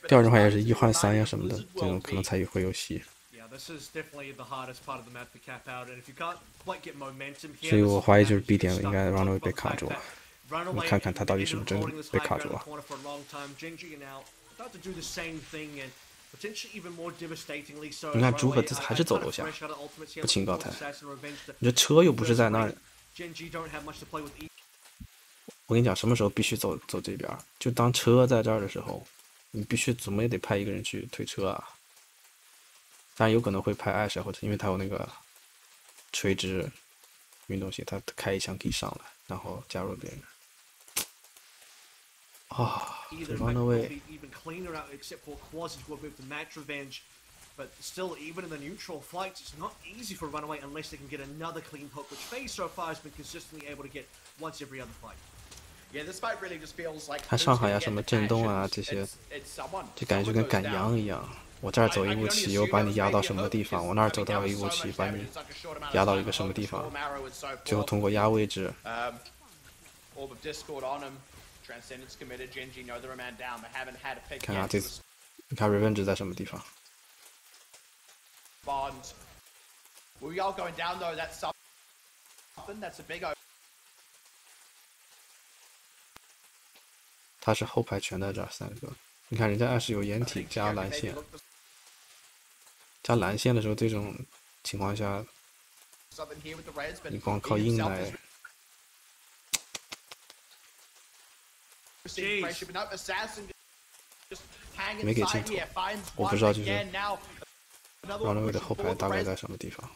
掉人的话也是1换3呀什么的，这种可能才会有戏。所以我怀疑就是 B 点应该 Runaway 被卡住了。我们看看他到底是不是真的被卡住了。你看朱克这次还是走楼下，不清高台。你这车又不是在那儿。我跟你讲，什么时候必须走这边？就当车在这儿的时候，你必须怎么也得派一个人去推车啊。当然有可能会派艾莎，或者因为他有那个垂直运动性，他开一枪可以上来，然后加入别人。Runaway. But still, even in the neutral fights, it's not easy for Runaway unless they can get another clean poke, which FaZe so far has been consistently able to get once every other fight. Yeah, this fight really just feels like 看上海呀，什么震动啊这些，就感觉就跟赶羊一样。我这儿走一步棋，我把你压到什么地方；我那儿走到一步棋，把你压到一个什么地方。最后通过压位置。看啊，这次你看 Revenge 在什么地方？他是后排全在这儿3个，你看人家是有掩体加蓝线，加蓝线的时候，这种情况下，你光靠硬来。没给镜头，我不知道就是 Runaway 的后排大概在什么地方。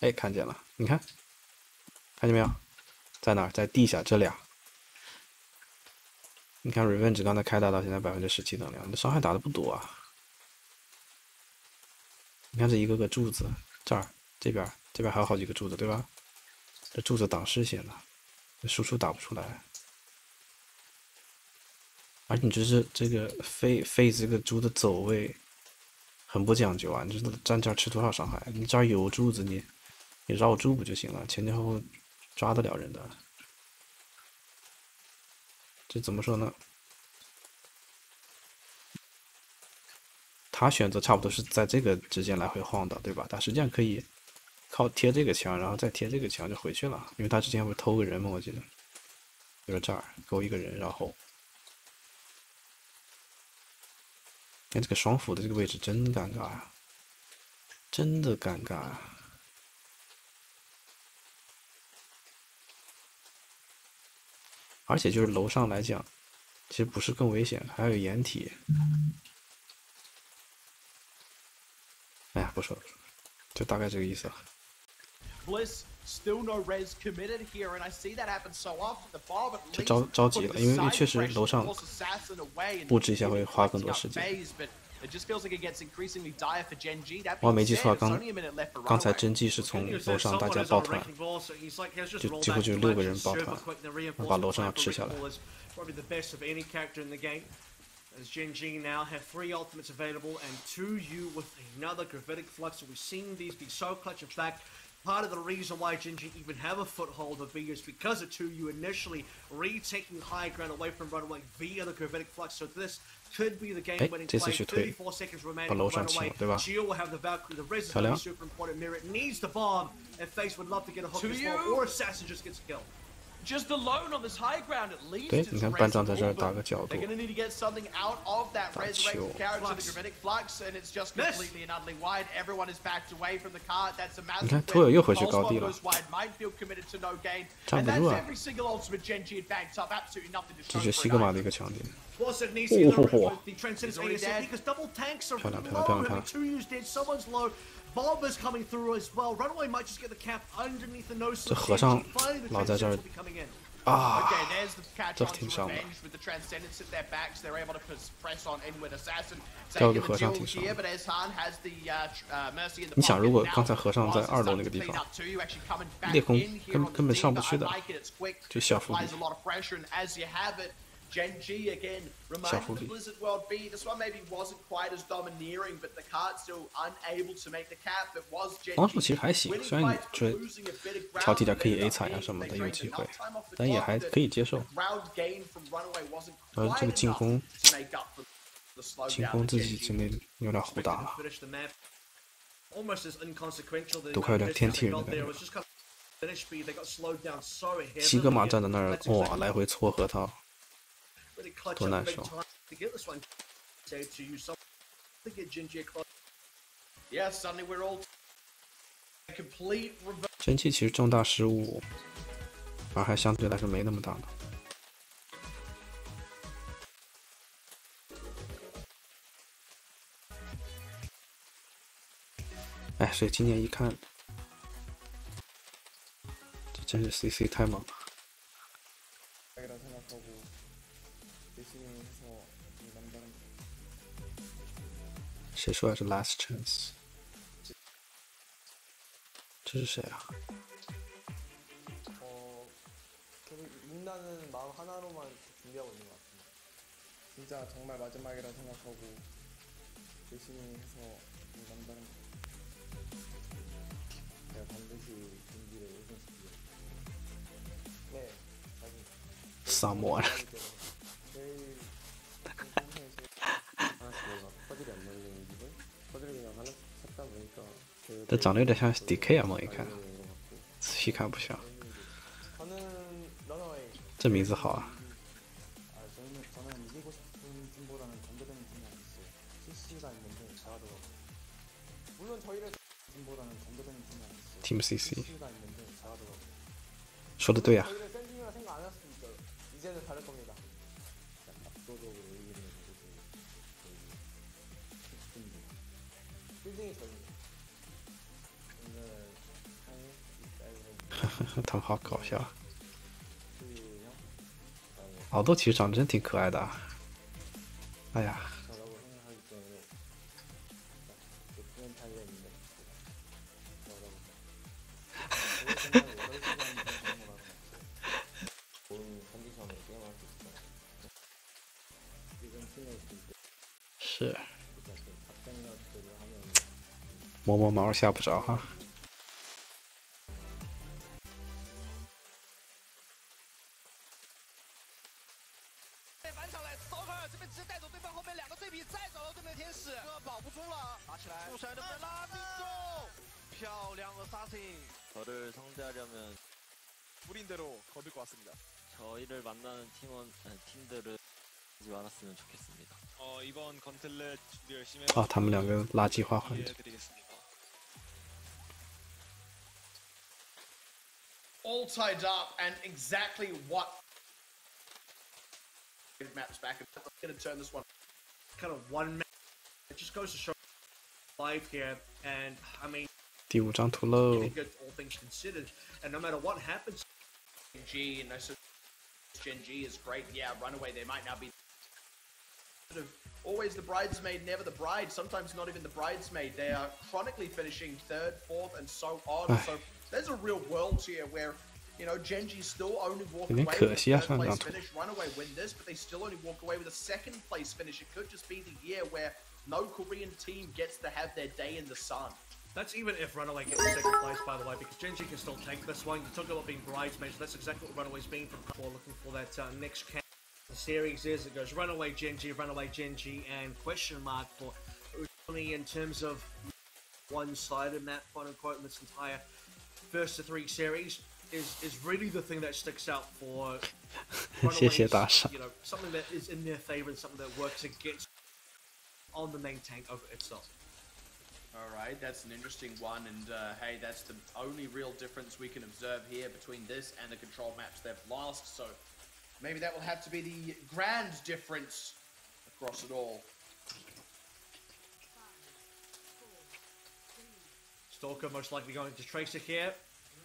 哎，看见了，你看，看见没有？在哪儿？在地下，这俩。你看 Revenge 刚才开大到现在17%能量，你伤害打的不多啊。你看这一个个柱子，这儿这边还有好几个柱子，对吧？这柱子挡视线的，这输出打不出来。而且你就是这个飞这个猪的走位很不讲究啊！你这站这儿吃多少伤害？你这儿有柱子，你绕住不就行了？前后抓得了人的。这怎么说呢？他选择差不多是在这个之间来回晃的，对吧？他实际上可以靠贴这个墙，然后再贴这个墙就回去了，因为他之前不是偷个人吗？我记得，比如这儿勾一个人，然后。看这个双辅的这个位置真尴尬呀，真的尴尬呀！而且就是楼上来讲，其实不是更危险，还有掩体。哎呀，不说了，就大概这个意思了。就着急了，因为确实楼上布置一下会花更多时间。我没记错，刚才真纪是从楼上大家抱团，就几乎就6个人抱团，把楼上要吃下来。As Gen G now have 3 ultimates available and 2U with another gravitic flux. We've seen these be so clutch. In fact, part of the reason why Gen G even have a foothold of B is because of 2U initially retaking high ground away from Runaway via the gravitic flux. So this could be the game-winning play. 34 seconds remaining for Runaway. Geo will have the Valkyrie. The res is going to be super important. Mirror needs the bomb, and FaZe would love to get a hook as well, or Assassin just gets killed. Just alone on this high ground, at least. 对，你看班长在这儿打个角度， They're going to need to get something out of that resurrected character, the gravitic flux, and it's just completely and utterly wide. Everyone is backed away from the cart. That's a massive. 你看托友又回去高地了， Minefield committed to no gain. 站不住啊！ Every single ultimate Gen G had backed up, absolutely nothing to show. 这是西格玛的一个强点。漂亮漂亮漂亮！ Bob is coming through as well. Runaway might just get the cap underneath the nose. 这和尚老在这儿啊，这挺伤的。掉个和尚挺伤的。你想，如果刚才和尚在2楼那个地方，裂空根本上不去的，就小伏地。Gen G again reminding the Blizzard World B. This one maybe wasn't quite as domineering, but the card still unable to make the cap. It was Gen G. 防守其实还行，虽然你这挑剔点可以 A 踩啊什么的有机会，但也还可以接受。这个进攻自己真的有点胡打了，都快有点天梯人的感觉。西格玛站在那儿，哇，来回搓核桃。 多难受！真气其实重大失误，反而还相对来说没那么大呢。哎，所以今年一看，这真是 CC 太猛了。 谁说的是 last chance？ 这是谁啊？ 인나는 마음 하나로만 준비하고 있는 것 같습니다. 진짜 정말 마지막이라 생각하고 열심히 해서 남다른 것 같아요. 내가 반드시 경기를 우승시키고. 네, Someone. 제일 퍼즐이 안 맞는 이유는 퍼즐이 그냥 하나 찾다 보니까 这长得有点像 DK 啊，猛一看，仔细看不像。这名字好啊。Team CC 说的对啊。 他们好搞笑。敖豆其实长得真挺可爱的啊。哎呀。是。摸摸毛吓不着哈。 저를 상대하려면 뿌린 대로 거둘 것 같습니다. 저희를 만나는 팀들은 하지 않았으면 좋겠습니다. 이번 건틀렛 준비 열심히 해서 他们两个垃圾话环节。 All tied up and exactly what maps back. And going to turn this one. Kind of one map. It just goes to show live here, and I mean. 第5张图喽。 Good, all things considered, and no matter what happens. G and so Gen G is great. Yeah, Runaway. They might now be. Always the bridesmaid, never the bride. Sometimes not even the bridesmaid. They are chronically finishing 3rd, 4th, and so on. So there's a real world here where, you know, Genji still only walk away with a 3rd place finish. Runaway win this, but they still only walk away with a 2nd place finish. It could just be the year where no Korean team gets to have their day in the sun. That's even if Runaway gets 2nd place, by the way, because Genji can still take this one. You talk about being bridesmaids. That's exactly what Runaway's been for, looking for that next camp. The series is it goes Runaway Genji, and question mark for Utami in terms of one-sided map, quote unquote, in this entire first to 3 series is really the thing that sticks out for Runaway's, you know, something that is in their favor and something that works against on the main tank over itself. Alright, that's an interesting one, and hey, that's the only real difference we can observe here between this and the control maps they've lost, so maybe that will have to be the grand difference across it all. Stalker most likely going to Tracer here,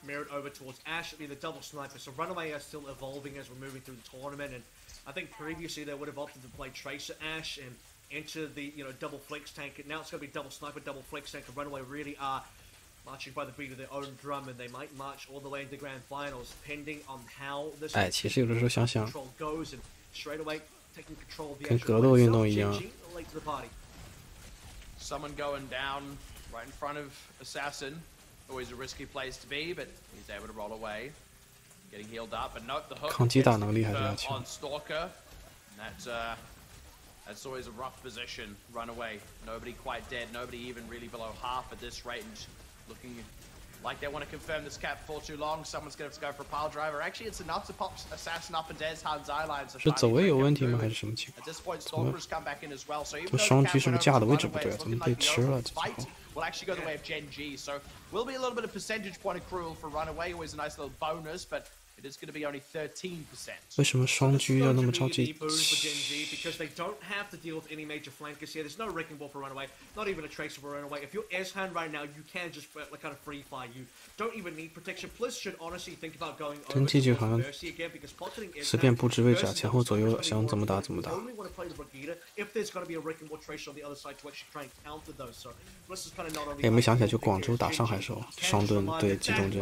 mirrored over towards Ash. It'll be the double sniper, so Runaway are still evolving as we're moving through the tournament, and I think previously they would have opted to play Tracer Ash and enter the, you know, double flex tank. Now it's going to be double sniper, double flex tank, and Runaway really are marching by the beat of their own drum, and they might march all the way into grand finals, depending on how this control goes, and straight away taking control of the actual late to the party. Someone going down right in front of Assassin. Always a risky place to be, but he's able to roll away. Getting healed up, but note the hook on Stalker. And that's always a rough position. Runaway, nobody quite dead, nobody even really below half at this rate, and looking like they want to confirm this cap for too long. Someone's going to have to go for a pile driver. Actually, it's enough to pop Assassin up and Des Han's eyelines. 是走位有问题吗？还是什么情况？ At this point, Stalker's come back in as well. So even 这双狙是不是架的位置不对？怎么被吃了？ will actually go the way of Gen G. So will be a little bit of percentage point accrual for Runaway. Always a nice little bonus, but it is going to be only 13%. 为什么双狙要那么着急？ Because they don't have to deal with any major flankers here. There's no wrecking ball for Runaway, not even a tracer for Runaway. If you're Eshan right now, you can just kind of free fire. You don't even need protection. Plus, should honestly think about going over to Mercy again because pocketing Eshan. 随便布置位置啊，前后左右想怎么打怎么打。 Only want to play the Brigida if there's going to be a wrecking ball tracer on the other side to actually try and counter those. So this is kind of not only. 也没想起来，就广州打上海时候，双盾对机动阵。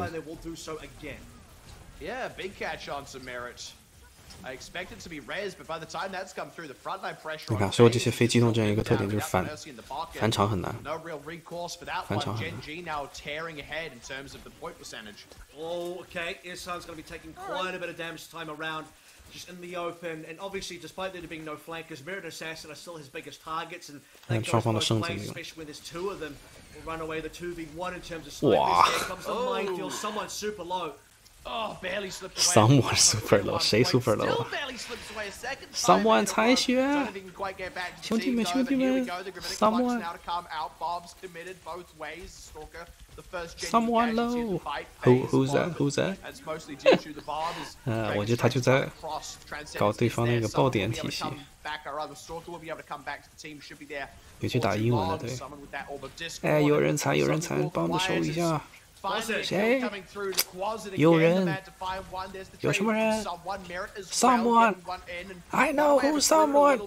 Yeah, big catch on some merit. I expect it to be res, but by the time that's come through, the front line pressure. 你看，所有这些非机动阵一个特点就是返场很难。 No real recourse for that one. Gen G now tearing ahead in terms of the point percentage. Oh, okay. Ishan's going to be taking quite a bit of damage time around, just in the open. And obviously, despite there being no flankers, Merit and Assassin are still his biggest targets, and that goes both ways, especially when there's 2 of them. Will run away the 2v1 in terms of snipers. Here comes the minefield. Someone super low. Oh, barely slipped away. Someone super low. 谁 super low 啊 ？Someone 才学。兄弟们，兄弟们 ，Someone。Someone low. Who's that? Who's that? 我觉得他就在搞对方那个爆点体系。别去打英文的，对。哎，有人残，有人残，帮我收一下。 谁？有人？有什么人 ？Someone. I know who's someone.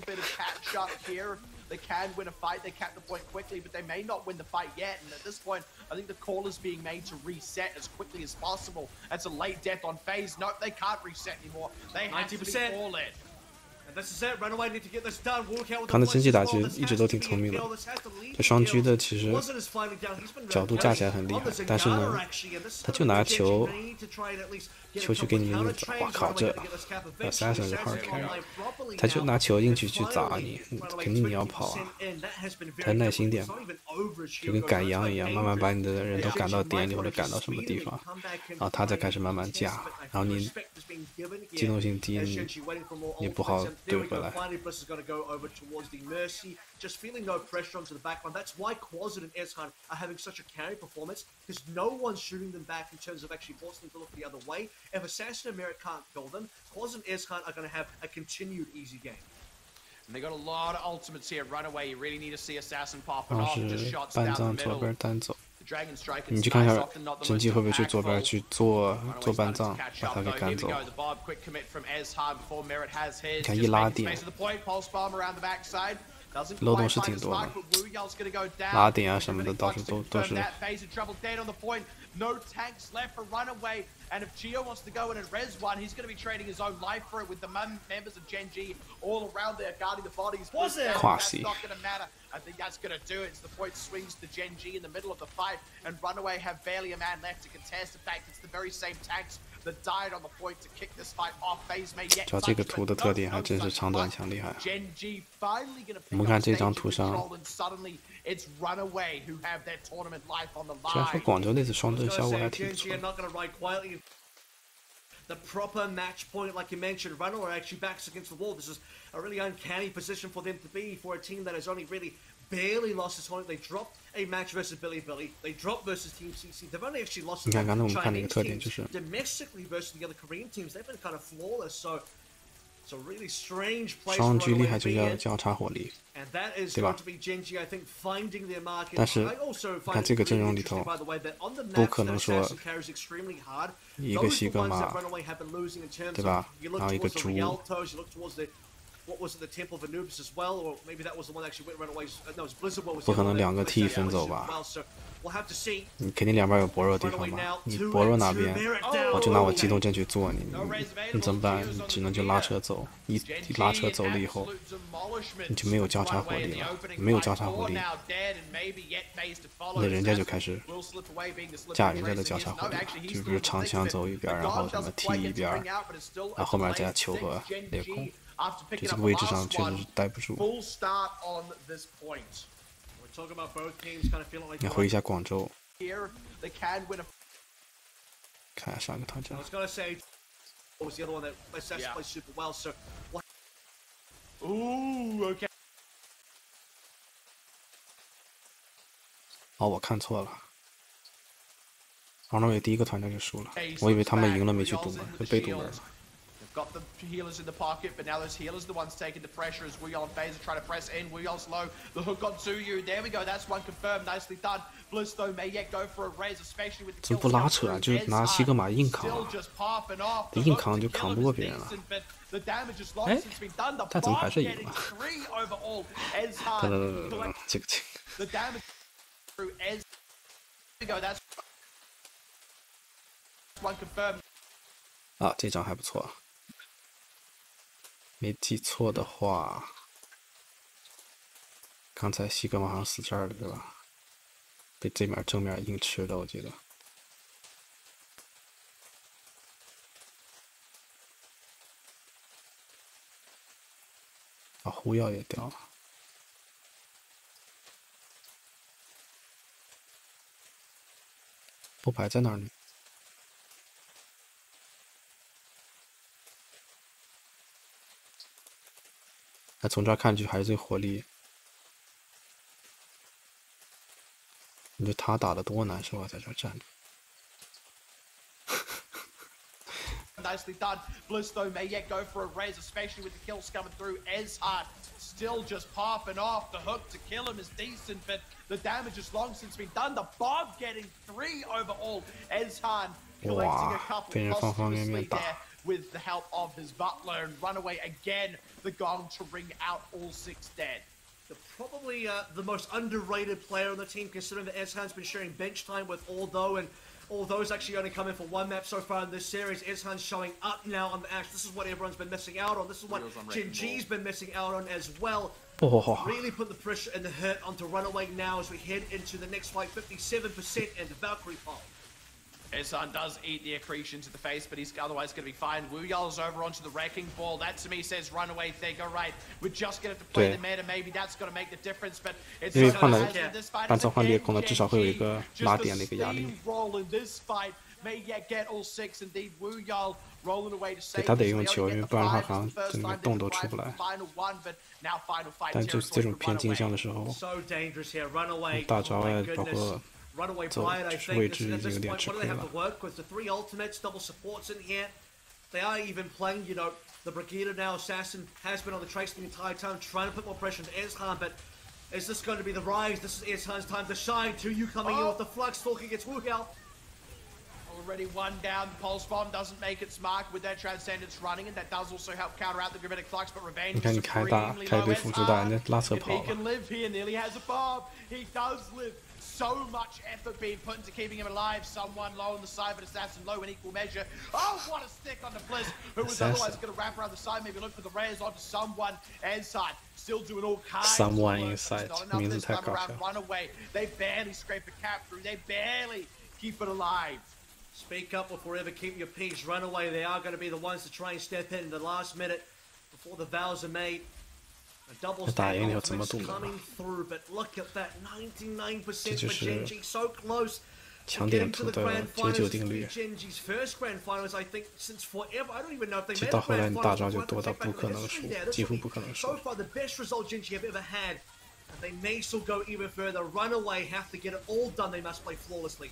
They can win a fight, they cap the point quickly, but they may not win the fight yet. And at this point, I think the call is being made to reset as quickly as possible. That's a late death on phase. Nope, they can't reset anymore. They have to be all in. 他的经济打击一直都挺聪明的，这双狙的其实角度架起来很厉害，但是呢，他就拿球去给你那种，哇靠，这 assassin 是 hard carry， 他就拿球硬去砸你，肯定你要跑啊，他耐心点，就跟赶羊一样，慢慢把你的人都赶到点里或者赶到什么地方，然后他再开始慢慢架，然后你机动性低，你不好对回来。 Just feeling no pressure onto the backline. That's why Quasit and Eshan are having such a carry performance, because no one's shooting them back in terms of actually forcing them to look the other way. If Assassin and Merit can't kill them, Claus and Ezhan are going to have a continued easy game. And they got a lot of ultimates here. Runaway, you really need to see Assassin popping 然 off. 后 Just 是 shots 半 down 藏 the 左 middle. 边单走， The Dragon Strike 你 and 去看 Spice 看 often not the 真 most 纪会不会去左边 impactful. 去做 Runaway 半 starting 藏 to，catch 把 up 他给 though. 赶 Here we 走。 go. The Bob quick commit from Ezhan before Merit has his. 你看 Just 一拉 making 点 space to the point. Pulse bomb around the backside. Doesn't 漏洞 quite 是 find 挺 his 多的 mark, but Wu Yal's gonna go down. 拉点啊什么的 Everybody 到处 wants to 都 confirm 是 that. Phase of trouble dead on the point. No tanks left for Runaway. And if Gio wants to go in and res one, he's going to be trading his own life for it with the members of Gen G all around there guarding the bodies. Was it? That's Quasi. not going to matter. I think that's going to do it. It's the point swings to Gen G in the middle of the fight, and Runaway have barely a man left to contest. In fact, it's the very same tanks that died on the point to kick this fight off. Phase may yet 主要这个图的特点还真是长短强厉害。 Gen G finally going to 我们看这张图上， and suddenly it's Runaway who have their tournament life on the 虽然说 line. 广州那次双盾效果还挺不 Gen 错 G are 的。 not going to ride quietly. The proper match point, like you mentioned, Runaway actually backs against the wall. This is a really uncanny position for them to be for a team that has only really barely lost its tournament. They dropped a match versus Billy Billy. They dropped versus Team CC. They've only actually lost你看刚才我们看的一 Chinese 个特点 teams 就是 domestically versus the other Korean teams. They've been kind of flawless. So it's a really strange place 双 for 狙 Runaway 厉 to 害就 be 要 in. 交叉火力， And that is 对吧？ going to be Gen G, I think, finding their market. 但是 I also 看 find 这 it 个阵 really 容里 interesting, 头 by the way, that on the 不 maps 可 that 能说 Assassin carries extremely hard. 一个 Those 西 are the 格 ones 玛 that Runaway have been losing in terms 对 of 吧？ you look 然后一个 towards the 猪， Rialtos, you look towards the what was it, the Temple of Anubis as well, or maybe that was the one that actually went Runaway's. No, it was Blizzard World was 不 the 可 other 能 one 两个 that 替 they 分走 as 吧？ well. So we'll have to see. 你肯定两边有薄弱的地方 Runaway 吧？ now 你 2薄弱 and 哪 2, 边， Merit 我 down. 就拿我 Okay. 机动阵去做你，你怎么办？你只能就拉扯走，一拉扯走了以后，你就没有交叉火力了，没有交叉火力，那人家就开始架人家的交叉火力了，就比如长枪走一边，然后什么踢一边，然后后面再球和裂空，就这个位置上确实是待不住。 Full start on this point. We're talking about both teams kind of feeling like. 你回一下广州， Here, they can win a 看下上一个团战 I。was gonna say, what was the other one that Assassin Yeah. plays super well? So what? Ooh, okay. 哦，我看错了。Runaway 第一个团战就输了，我以为他们赢了没去赌门，就被赌门了。 They've got the healers in the pocket, but now those healers are the ones taking the pressure as Wuyol and FaZe are trying to press in. Wuyol's low, the hook on Tsuyu. There we go, that's one confirmed, nicely done. Bliss though may yet go for a raise, especially with the 怎么不拉扯啊？就是拿西格玛硬扛 still 啊！ just popping off. 硬扛就扛不过别人了。 The damage is long 哎 since been done. The 他怎么还 bomb 是赢 getting 了？ 3 overall. 等 Ezhan 等等等等，这个 the damage through Ez. There we go, that's one confirmed. 啊，这张还不错。没记错的话，刚才西格玛好像死这儿了，对吧？被这面正面硬吃的，我记得。啊，护药也掉了。后排在哪儿呢？那从这儿看去还是这火力，你说他打的多难受啊，在这儿站着。 Nicely done. Bliss though may yet go for a raise, especially with the kills coming through. Ezhan still just popping off. The hook to kill him is decent, but the damage has long since been done. The bomb getting 3 overall. Ezhan collecting a couple posthumously there with the help of his butler, and Runaway again the gong to ring out all 6 dead. Probably the most underrated player on the team, considering that Ezhan's been sharing bench time with Aldo, and Aldo's actually only come in for 1 map so far in this series. Ezhan's showing up now on the Ash. This is what everyone's been missing out on. This is what Gen G's been missing out on as well. Really put the pressure and the hurt onto Runaway now as we head into the next fight. 57% and the Valkyrie pole. Ezhan does eat the accretion to the face, but he's otherwise going to be fine. Wuyol's over onto the wrecking ball. That to me says Runaway think, all right, we're just going to have to play the meta. Maybe that's going to make the difference, but it's 因为换了半造换裂空了，至少会有一个拉点的一个压力。 May yet get all 6. Indeed, Wuyol rolling away to save. 他得用球，因为不然的话好像整个洞都出不来。但就是这种偏镜像的时候，大招啊，包括 Runaway 走 Brian, I 就是位 think 置 this, 已 at 经 this 有点 point, 吃 what do 亏 they have 了 to。work with? The 3 ultimates, double supports in here. They are even playing, you know, the Brigida now. Assassin has been on the trace the entire time, trying to put more pressure into Ezhan, but is this going to be the rise? This is Ezhan's time to shine. 2U coming in with the Flux, talking against Wuhao. Already one down. The Pulse Bomb doesn't make its mark with their Transcendence running, and that does also help counter out the Gravitic Flux, but Revenge 你看你开大，开一堆辅助大，人家拉侧 If 跑 he 了。 can live here, nearly has a bomb. He does live. So much effort being put into keeping him alive. Someone low on the side, but Assassin low in equal measure. Oh, what a stick on the Blizz, who was otherwise going to wrap around the side, maybe look for the rares onto someone inside. Still doing all kinds Someone of work. inside. It's not enough Means this attack time around. off, Runaway. They barely scrape a cap through. They barely keep it alive. Speak up or forever keep your peace. Runaway, they are going to be the ones to try and step in the last minute before the vows are made. A double stack ultimates coming through, but look at that, 99% for Genji, so close to getting to the grand finals. Genji's first grand finals, I think, since forever. I don't even know if they made a grand finals. So far, the best result Genji have ever had, and they may still go even further. Runaway have to get it all done. They must play flawlessly.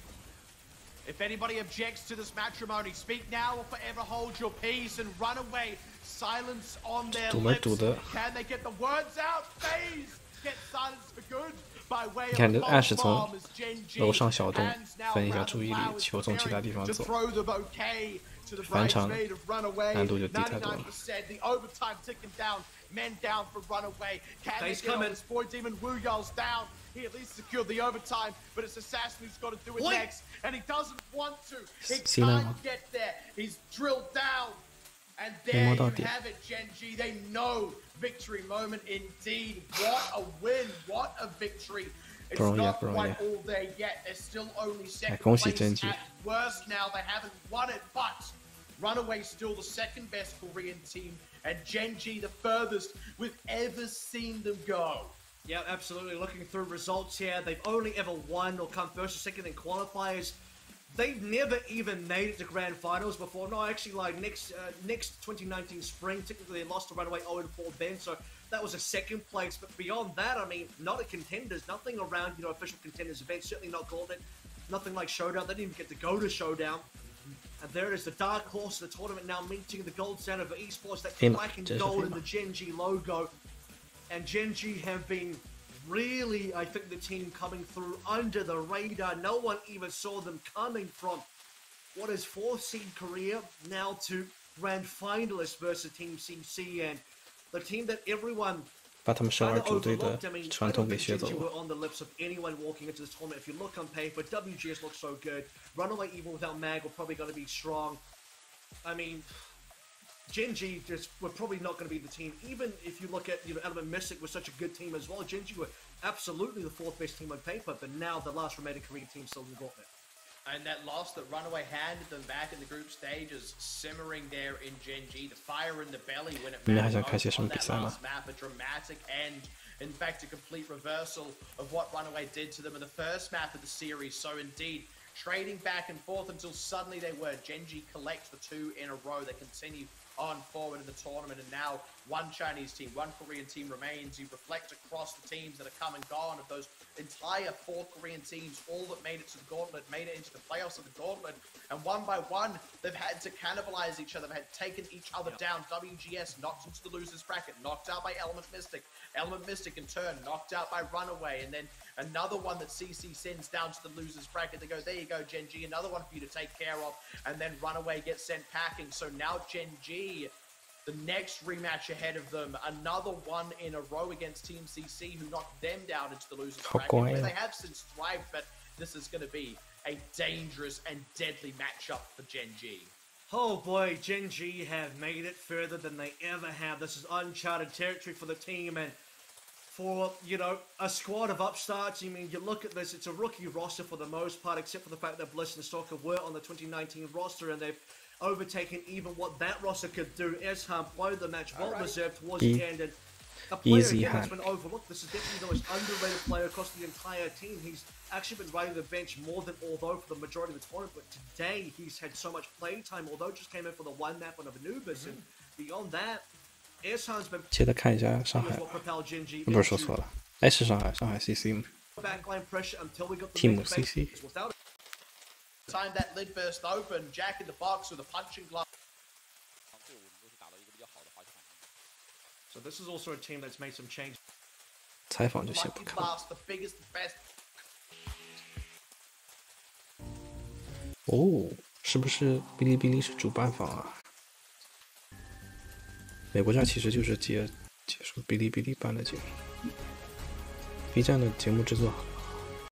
If anybody objects to this matrimony, speak now or forever hold your peace and run away. Silence on their lips. Can they get the words out? FaZe get silenced for good by way of the bomb as Genji hands now to throw the bouquet to the bridesmaid of Runaway. 99%, the overtime ticking down. Men down for Runaway. Can they get on this point? Even Wu Yal's down. He at least secured the overtime, but it's Assassin who's got to do it next, and he doesn't want to. He can't get there. He's drilled down, and there you have it, Genji. They know victory moment indeed. What a win! What a victory! It's not quite all there yet. They're still only second place at worst now. They haven't won it, but Runaway's still the second best Korean team, and Genji the furthest we've ever seen them go. Yeah, absolutely. Looking through results here, they've only ever won or come first or second in qualifiers. They've never even made it to grand finals before. No, actually, like next 2019 spring, technically they lost to Runaway 0-4 then, so that was a second place. But beyond that, I mean, not a contenders, nothing around, you know, official contenders events. Certainly not Gauntlet, nothing like Showdown. They didn't even get to go to Showdown. And there is the dark horse of the tournament now meeting the gold standard for esports, that black and gold in the Genji logo. And Genji have been really, I think, the team coming through under the radar. No one even saw them coming from what is 4th seed Korea now to grand finalists versus Team CC, and the team that everyone 把他们12组队的传统给学走了。 on the lips of anyone walking into this tournament. If you look on paper, WGS looks so good. Runaway, even without Mag, are probably going to be strong. I mean, Genji were probably not going to be the team. Even if you look at, you know, Element Mystic was such a good team as well. Genji were absolutely the 4th best team on paper, but now the last remaining Korean team still in the Gauntlet. And that loss that Runaway handed them back in the group stage is simmering there in Genji. The fire in the belly when it mattered most on that last map. A dramatic end. In fact, a complete reversal of what Runaway did to them in the first map of the series. So indeed, trading back and forth until suddenly they were. Genji collects the 2 in a row. They continue on forward in the tournament, and now one Chinese team, one Korean team remains. You reflect across the teams that have come and gone of those entire 4 Korean teams, all that made it to the Gauntlet, made it into the playoffs of the Gauntlet, and one by one, they've had to cannibalize each other, they've had taken each other down. WGS knocked into the losers bracket, knocked out by Element Mystic. Element Mystic in turn knocked out by Runaway, and then another one that CC sends down to the losers bracket. They go, there you go, Genji, another one for you to take care of, and then Runaway gets sent packing. So now Genji, the next rematch ahead of them, another one in a row against Team CC, who knocked them down into the losers bracket, where they have since thrived, but this is going to be a dangerous and deadly matchup for Genji. Oh boy, Genji have made it further than they ever have. This is uncharted territory for the team, and for, you know, a squad of upstarts. I mean, you look at this, it's a rookie roster for the most part, except for the fact that Bliss and Stalker were on the 2019 roster, and they've overtaken even what that roster could do. Ezhan played the match well deserved towards the end, and a player again that's been overlooked. This is definitely the most underrated player across the entire team. He's actually been riding the bench more than although for the majority of the tournament, but today he's had so much playing time, although just came in for the 1 map on Anubis, and beyond that, Ezhan's been 接着看一下上海，不是说错了，哎，是上海 CC 吗？ Team CC。Time that lid burst open, Jack in the box with a punching glove. So this is also a team that's made some changes. 采访就先不看。哦，是不是哔哩哔哩是主办方啊？美国站其实就是接受哔哩哔哩办的节目。B 站的节目制作